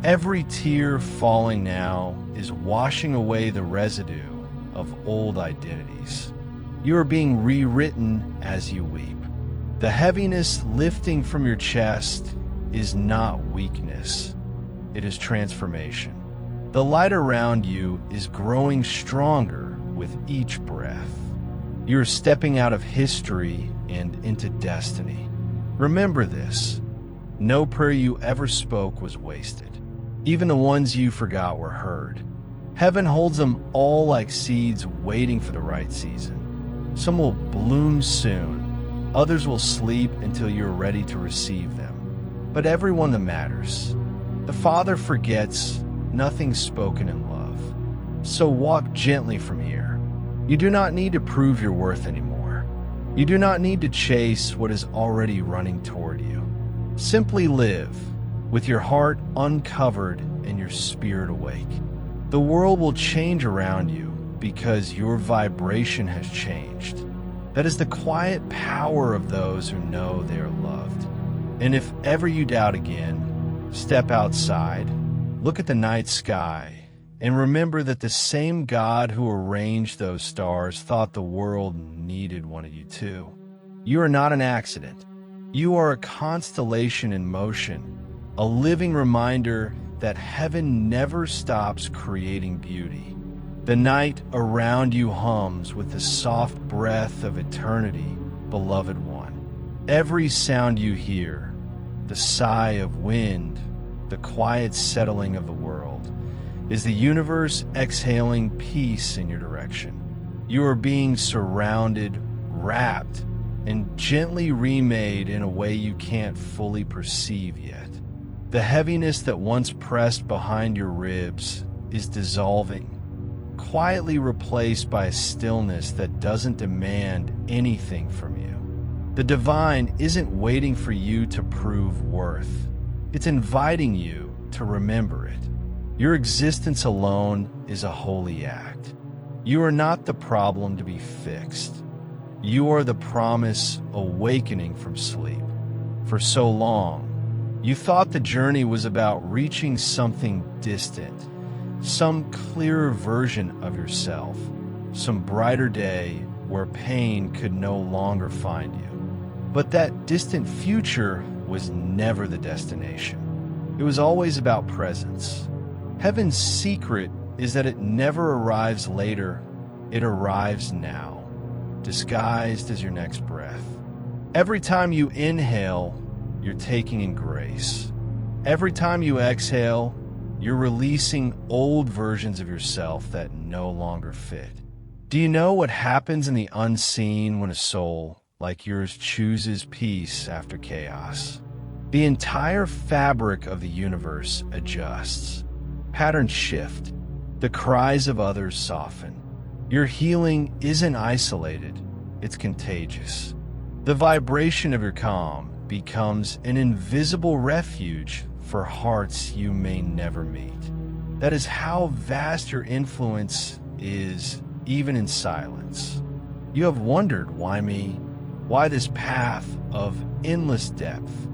Speaker 1: Every tear falling now is washing away the residue of old identities. You are being rewritten as you weep. The heaviness lifting from your chest is not weakness. It is transformation. The light around you is growing stronger with each breath. You are stepping out of history and into destiny. Remember this: no prayer you ever spoke was wasted. Even the ones you forgot were heard. Heaven holds them all like seeds waiting for the right season. Some will bloom soon. Others will sleep until you're ready to receive them. But everyone that matters. The Father forgets nothing spoken in love. So walk gently from here. You do not need to prove your worth anymore. You do not need to chase what is already running toward you. Simply live, with your heart uncovered and your spirit awake. The world will change around you because your vibration has changed. That is the quiet power of those who know they are loved. And if ever you doubt again, step outside, look at the night sky, and remember that the same God who arranged those stars thought the world needed one of you too. You are not an accident. You are a constellation in motion, a living reminder that heaven never stops creating beauty. The night around you hums with the soft breath of eternity, beloved one. Every sound you hear, the sigh of wind, the quiet settling of the world, is the universe exhaling peace in your direction. You are being surrounded, wrapped, and gently remade in a way you can't fully perceive yet. The heaviness that once pressed behind your ribs is dissolving, quietly replaced by a stillness that doesn't demand anything from you. The divine isn't waiting for you to prove worth. It's inviting you to remember it. Your existence alone is a holy act. You are not the problem to be fixed. You are the promise awakening from sleep. For so long, you thought the journey was about reaching something distant, some clearer version of yourself, some brighter day where pain could no longer find you. But that distant future was never the destination. It was always about presence. Heaven's secret is that it never arrives later, it arrives now. disguised as your next breath. Every time you inhale, you're taking in grace. Every time you exhale, you're releasing old versions of yourself that no longer fit. Do you know what happens in the unseen when a soul like yours chooses peace after chaos? The entire fabric of the universe adjusts. Patterns shift. The cries of others soften. Your healing isn't isolated, it's contagious. The vibration of your calm becomes an invisible refuge for hearts you may never meet. That is how vast your influence is, even in silence. You have wondered, why me? Why this path of endless depth?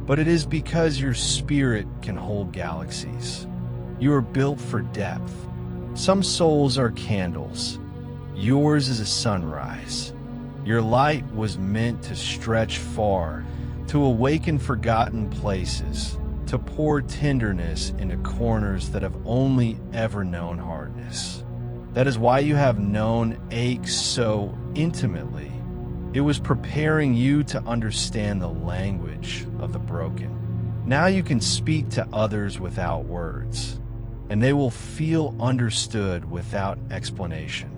Speaker 1: But it is because your spirit can hold galaxies. You are built for depth. Some souls are candles. Yours is a sunrise. Your light was meant to stretch far, to awaken forgotten places, to pour tenderness into corners that have only ever known hardness. That is why you have known ache so intimately. It was preparing you to understand the language of the broken. Now you can speak to others without words, and they will feel understood without explanation.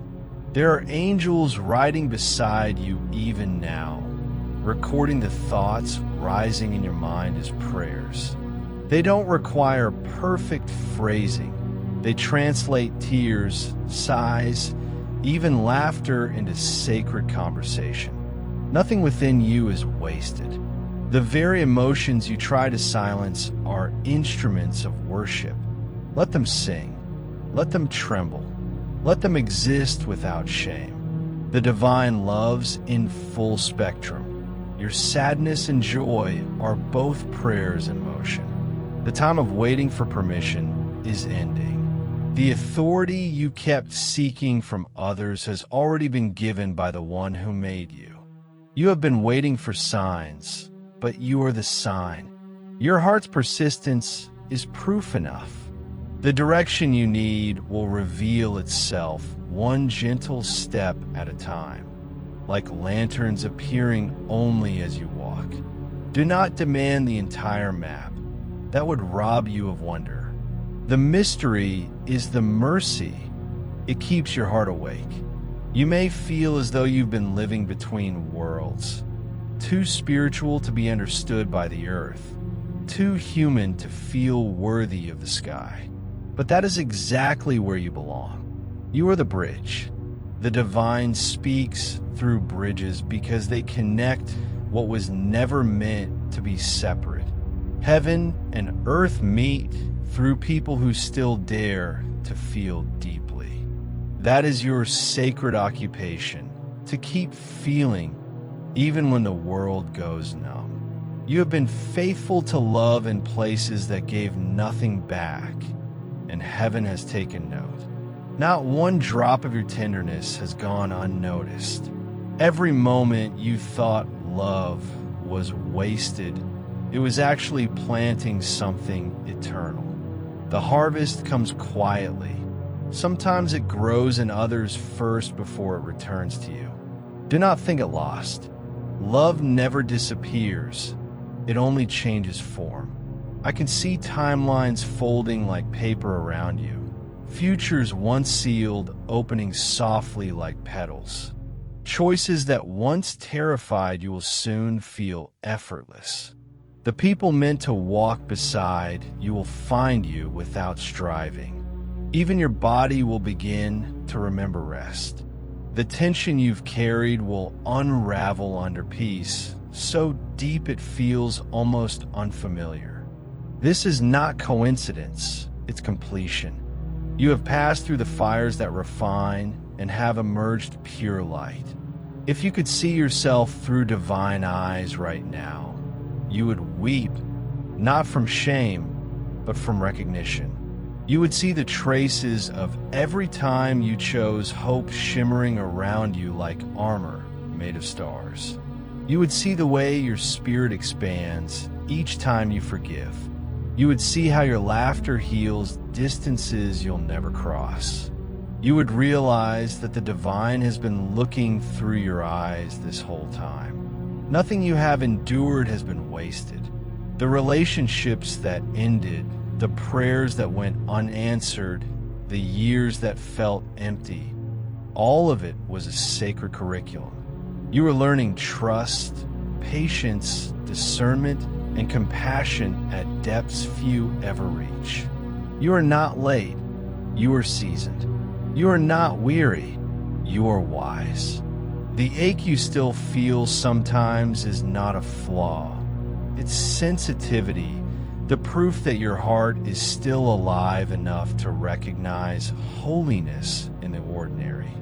Speaker 1: There are angels riding beside you even now, recording the thoughts rising in your mind as prayers. They don't require perfect phrasing. They translate tears, sighs, even laughter into sacred conversation. Nothing within you is wasted. The very emotions you try to silence are instruments of worship. Let them sing. Let them tremble. Let them exist without shame. The divine loves in full spectrum. Your sadness and joy are both prayers in motion. The time of waiting for permission is ending. The authority you kept seeking from others has already been given by the one who made you. You have been waiting for signs, but you are the sign. Your heart's persistence is proof enough. The direction you need will reveal itself one gentle step at a time, like lanterns appearing only as you walk. Do not demand the entire map. That would rob you of wonder. The mystery is the mercy. It keeps your heart awake. You may feel as though you've been living between worlds, too spiritual to be understood by the earth, too human to feel worthy of the sky. But that is exactly where you belong. You are the bridge. The divine speaks through bridges because they connect what was never meant to be separate. Heaven and earth meet through people who still dare to feel deeply. That is your sacred occupation, to keep feeling even when the world goes numb. You have been faithful to love in places that gave nothing back, and heaven has taken note. Not one drop of your tenderness has gone unnoticed. Every moment you thought love was wasted, it was actually planting something eternal. The harvest comes quietly. Sometimes it grows in others first before it returns to you. Do not think it lost. Love never disappears. It only changes form. I can see timelines folding like paper around you. Futures once sealed, opening softly like petals. Choices that once terrified you will soon feel effortless. The people meant to walk beside you will find you without striving. Even your body will begin to remember rest. The tension you've carried will unravel under peace, so deep it feels almost unfamiliar. This is not coincidence, it's completion. You have passed through the fires that refine and have emerged pure light. If you could see yourself through divine eyes right now, you would weep, not from shame, but from recognition. You would see the traces of every time you chose hope shimmering around you like armor made of stars. You would see the way your spirit expands each time you forgive. You would see how your laughter heals distances you'll never cross. You would realize that the divine has been looking through your eyes this whole time. Nothing you have endured has been wasted. The relationships that ended, the prayers that went unanswered, the years that felt empty, all of it was a sacred curriculum. You were learning trust, patience, discernment, and compassion at depths few ever reach. You are not late. You are seasoned. You are not weary. You are wise. The ache you still feel sometimes is not a flaw. It's sensitivity, the proof that your heart is still alive enough to recognize holiness in the ordinary.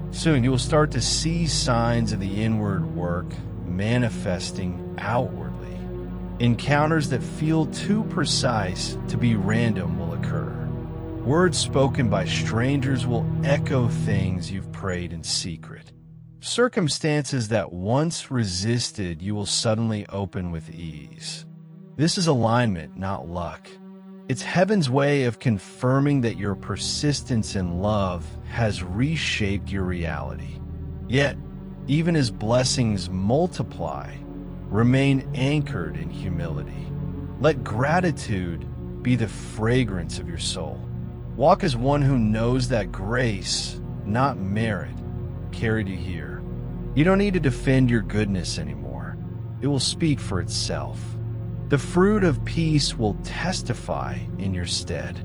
Speaker 1: Soon you will start to see signs of the inward work manifesting outwardly. Encounters that feel too precise to be random will occur. Words spoken by strangers will echo things you've prayed in secret. Circumstances that once resisted you will suddenly open with ease. This is alignment, not luck. It's heaven's way of confirming that your persistence in love has reshaped your reality. Yet, even as blessings multiply, remain anchored in humility. Let gratitude be the fragrance of your soul. Walk as one who knows that grace, not merit, carried you here. You don't need to defend your goodness anymore. It will speak for itself. The fruit of peace will testify in your stead.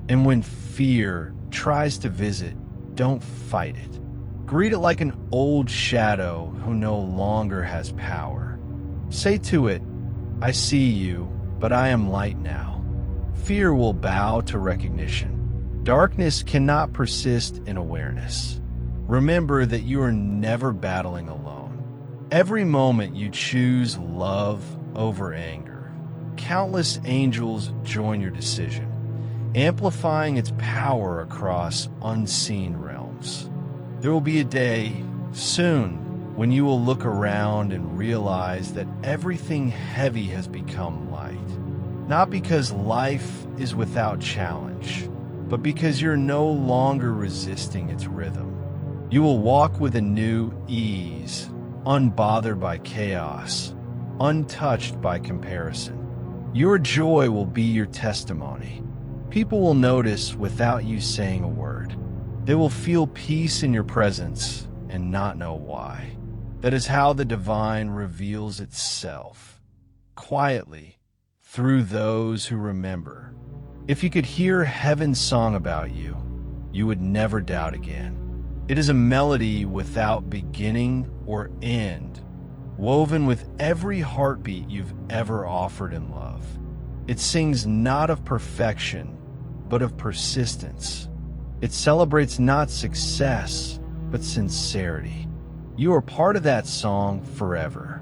Speaker 1: And when fear tries to visit, don't fight it. Greet it like an old shadow who no longer has power. Say to it, I see you, but I am light now. Fear will bow to recognition. Darkness cannot persist in awareness. Remember that you are never battling alone. Every moment you choose love over anger. Countless angels join your decision, amplifying its power across unseen realms. There will be a day, soon, when you will look around and realize that everything heavy has become light. Not because life is without challenge, but because you're no longer resisting its rhythm. You will walk with a new ease, unbothered by chaos, untouched by comparison. Your joy will be your testimony. People will notice without you saying a word. They will feel peace in your presence and not know why. That is how the divine reveals itself, quietly, through those who remember. If you could hear heaven's song about you, you would never doubt again. It is a melody without beginning or end, woven with every heartbeat you've ever offered in love. It sings not of perfection, but of persistence. It celebrates not success, but sincerity. You are part of that song forever.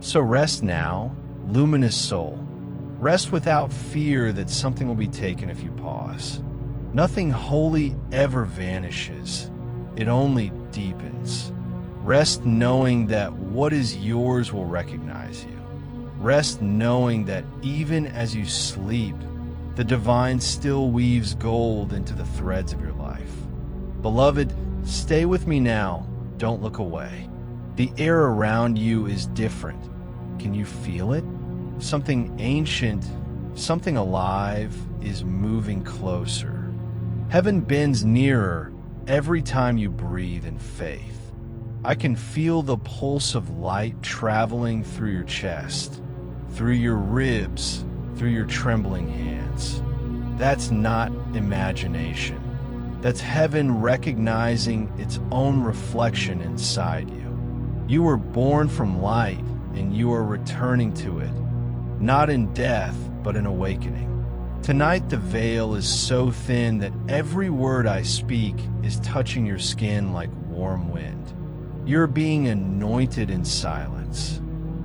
Speaker 1: So rest now, luminous soul. Rest without fear that something will be taken if you pause. Nothing holy ever vanishes. It only deepens. Rest knowing that what is yours will recognize you. Rest knowing that even as you sleep, the divine still weaves gold into the threads of your life. Beloved, stay with me now. Don't look away. The air around you is different. Can you feel it? Something ancient, something alive is moving closer. Heaven bends nearer every time you breathe in faith. I can feel the pulse of light traveling through your chest, through your ribs, through your trembling hands. That's not imagination. That's heaven recognizing its own reflection inside you. You were born from light, and you are returning to it, not in death, but in awakening. Tonight the veil is so thin that every word I speak is touching your skin like warm wind. You're being anointed in silence.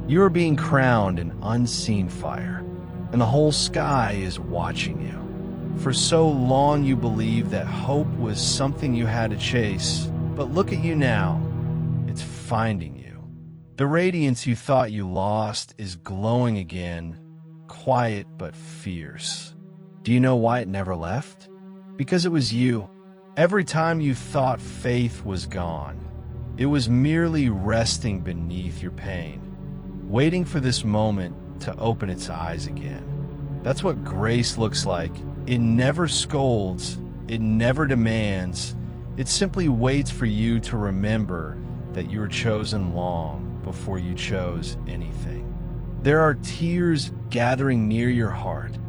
Speaker 1: You're being crowned in unseen fire, and the whole sky is watching you. For so long you believed that hope was something you had to chase, but look at you now. It's finding you. The radiance you thought you lost is glowing again, quiet but fierce. Do you know why it never left? Because it was you. Every time you thought faith was gone, it was merely resting beneath your pain, waiting for this moment to open its eyes again. That's what grace looks like. It never scolds, it never demands, it simply waits for you to remember that you were chosen long before you chose anything. There are tears gathering near your heart,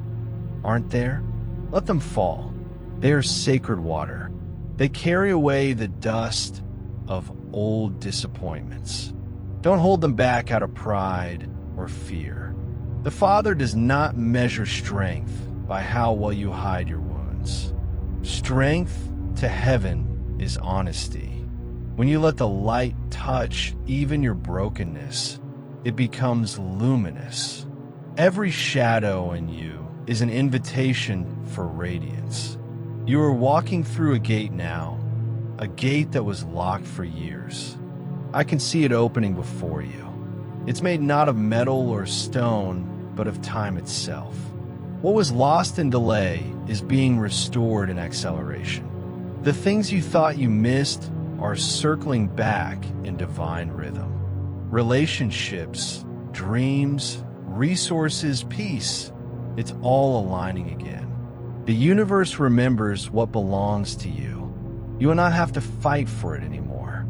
Speaker 1: aren't there? Let them fall. They are sacred water. They carry away the dust of old disappointments. Don't hold them back out of pride or fear. The Father does not measure strength by how well you hide your wounds. Strength to heaven is honesty. When you let the light touch even your brokenness, it becomes luminous. Every shadow in you is an invitation for radiance. You are walking through a gate now, a gate that was locked for years. I can see it opening before you. It's made not of metal or stone, but of time itself. What was lost in delay is being restored in acceleration. The things you thought you missed are circling back in divine rhythm. Relationships, dreams, resources, peace, it's all aligning again. The universe remembers what belongs to you. You will not have to fight for it anymore.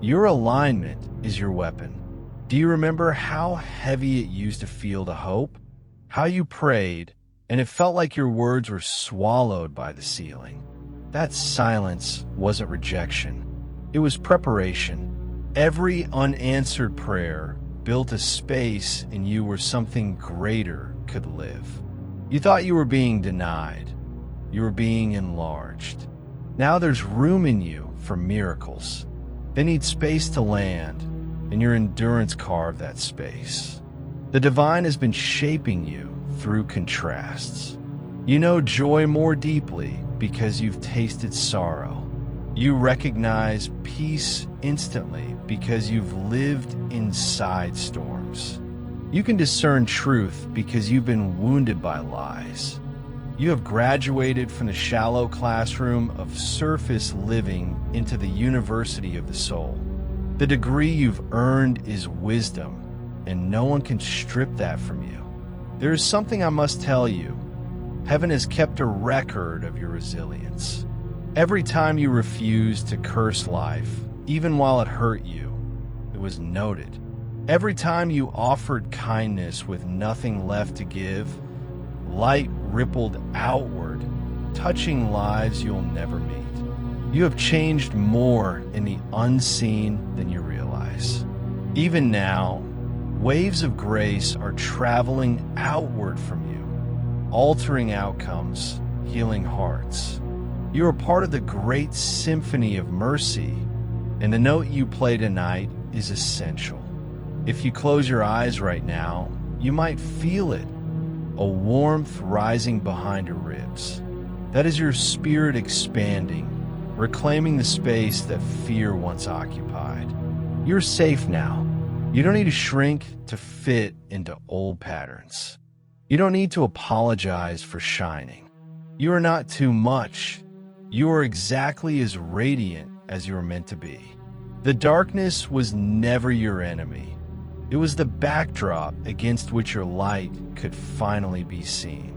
Speaker 1: Your alignment is your weapon. Do you remember how heavy it used to feel to hope? How you prayed, and it felt like your words were swallowed by the ceiling. That silence wasn't rejection. It was preparation. Every unanswered prayer built a space in you where something greater could live. You thought you were being denied. You were being enlarged. Now there's room in you for miracles. They need space to land, and your endurance carved that space. The divine has been shaping you through contrasts. You know joy more deeply because you've tasted sorrow. You recognize peace instantly because you've lived inside storms. You can discern truth because you've been wounded by lies. You have graduated from the shallow classroom of surface living into the university of the soul. The degree you've earned is wisdom, and no one can strip that from you. There is something I must tell you. Heaven has kept a record of your resilience. Every time you refused to curse life, even while it hurt you, it was noted. Every time you offered kindness with nothing left to give, light rippled outward, touching lives you'll never meet. You have changed more in the unseen than you realize. Even now, waves of grace are traveling outward from you, altering outcomes, healing hearts. You are part of the great symphony of mercy, and the note you play tonight is essential. If you close your eyes right now, you might feel it, a warmth rising behind your ribs. That is your spirit expanding, reclaiming the space that fear once occupied. You're safe now. You don't need to shrink to fit into old patterns. You don't need to apologize for shining. You are not too much. You are exactly as radiant as you were meant to be. The darkness was never your enemy. It was the backdrop against which your light could finally be seen.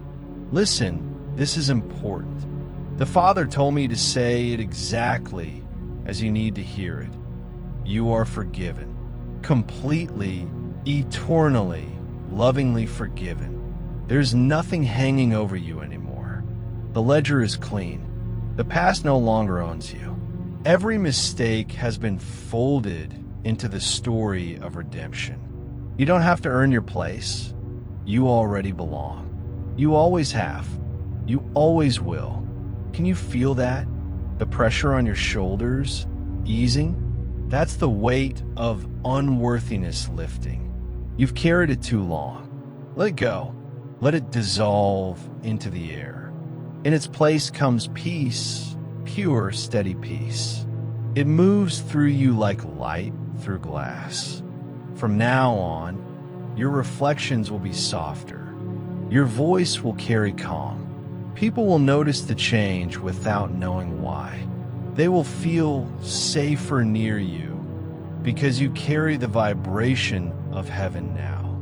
Speaker 1: Listen, this is important. The Father told me to say it exactly as you need to hear it. You are forgiven. Completely, eternally, lovingly forgiven. There's nothing hanging over you anymore. The ledger is clean. The past no longer owns you. Every mistake has been folded into the story of redemption. You don't have to earn your place. You already belong. You always have. You always will. Can you feel that? The pressure on your shoulders easing? That's the weight of unworthiness lifting. You've carried it too long. Let it go. Let it dissolve into the air. In its place comes peace, pure, steady peace. It moves through you like light through glass. From now on, your reflections will be softer. Your voice will carry calm. People will notice the change without knowing why. They will feel safer near you because you carry the vibration of heaven now.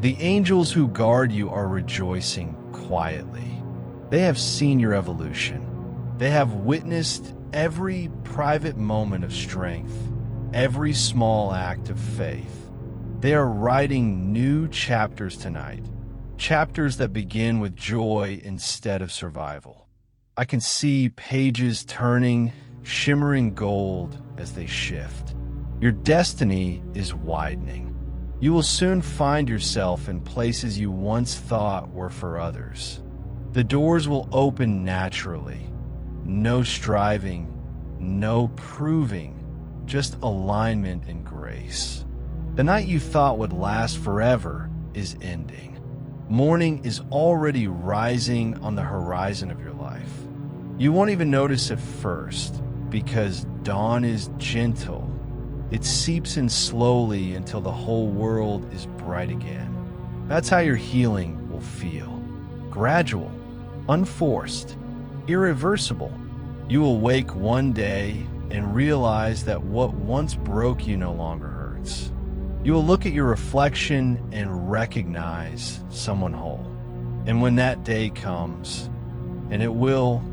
Speaker 1: The angels who guard you are rejoicing quietly. They have seen your evolution. They have witnessed every private moment of strength, every small act of faith. They are writing new chapters tonight, chapters that begin with joy instead of survival. I can see pages turning, shimmering gold as they shift. Your destiny is widening. You will soon find yourself in places you once thought were for others. The doors will open naturally. No striving, no proving, just alignment and grace. The night you thought would last forever is ending. Morning is already rising on the horizon of your life. You won't even notice at first because dawn is gentle. It seeps in slowly until the whole world is bright again. That's how your healing will feel. Gradual, unforced, irreversible. You will wake one day and realize that what once broke you no longer hurts. You will look at your reflection and recognize someone whole. And when that day comes, and it will,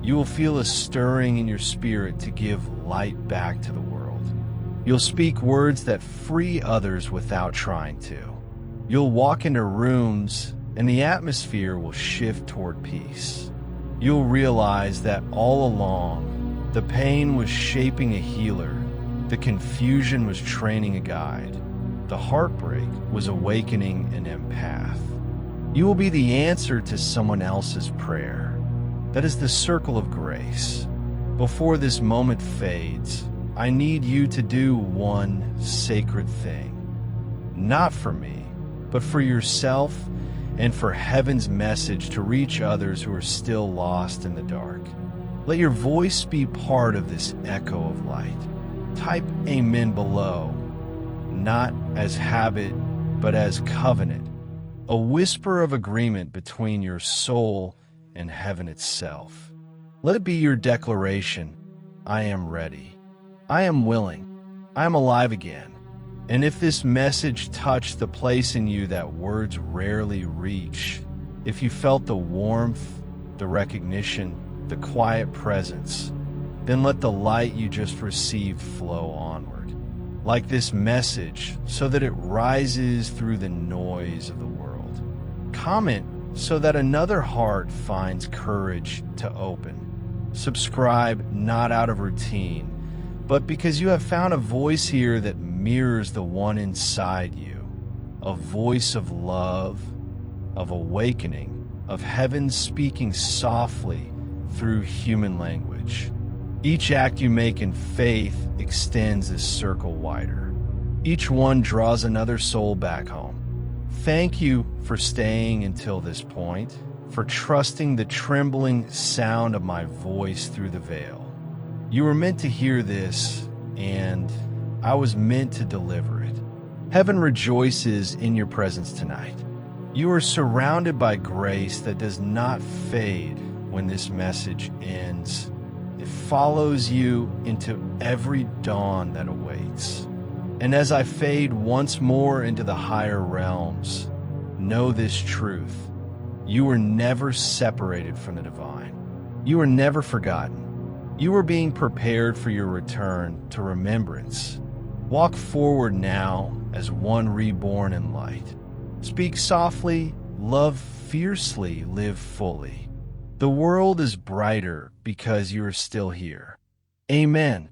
Speaker 1: you will feel a stirring in your spirit to give light back to the world. You'll speak words that free others without trying to. You'll walk into rooms and the atmosphere will shift toward peace. You'll realize that all along, the pain was shaping a healer, the confusion was training a guide, the heartbreak was awakening an empath. You will be the answer to someone else's prayer. That is the circle of grace. Before this moment fades, I need you to do one sacred thing. Not for me, but for yourself and for heaven's message to reach others who are still lost in the dark. Let your voice be part of this echo of light. Type amen below, not as habit, but as covenant, a whisper of agreement between your soul and heaven itself. Let it be your declaration. I am ready. I am willing. I am alive again. And if this message touched the place in you that words rarely reach, if you felt the warmth, the recognition, the quiet presence, then let the light you just received flow onward, like this message, so that it rises through the noise of the world. Comment so that another heart finds courage to open. Subscribe not out of routine, but because you have found a voice here that mirrors the one inside you, a voice of love, of awakening, of heaven speaking softly through human language. Each act you make in faith extends this circle wider. Each one draws another soul back home. Thank you for staying until this point, for trusting the trembling sound of my voice through the veil. You were meant to hear this, and I was meant to deliver it. Heaven rejoices in your presence tonight. You are surrounded by grace that does not fade when this message ends. It follows you into every dawn that awaits. And as I fade once more into the higher realms, know this truth. You were never separated from the divine. You were never forgotten. You are being prepared for your return to remembrance. Walk forward now as one reborn in light. Speak softly, love fiercely, live fully. The world is brighter because you are still here. Amen.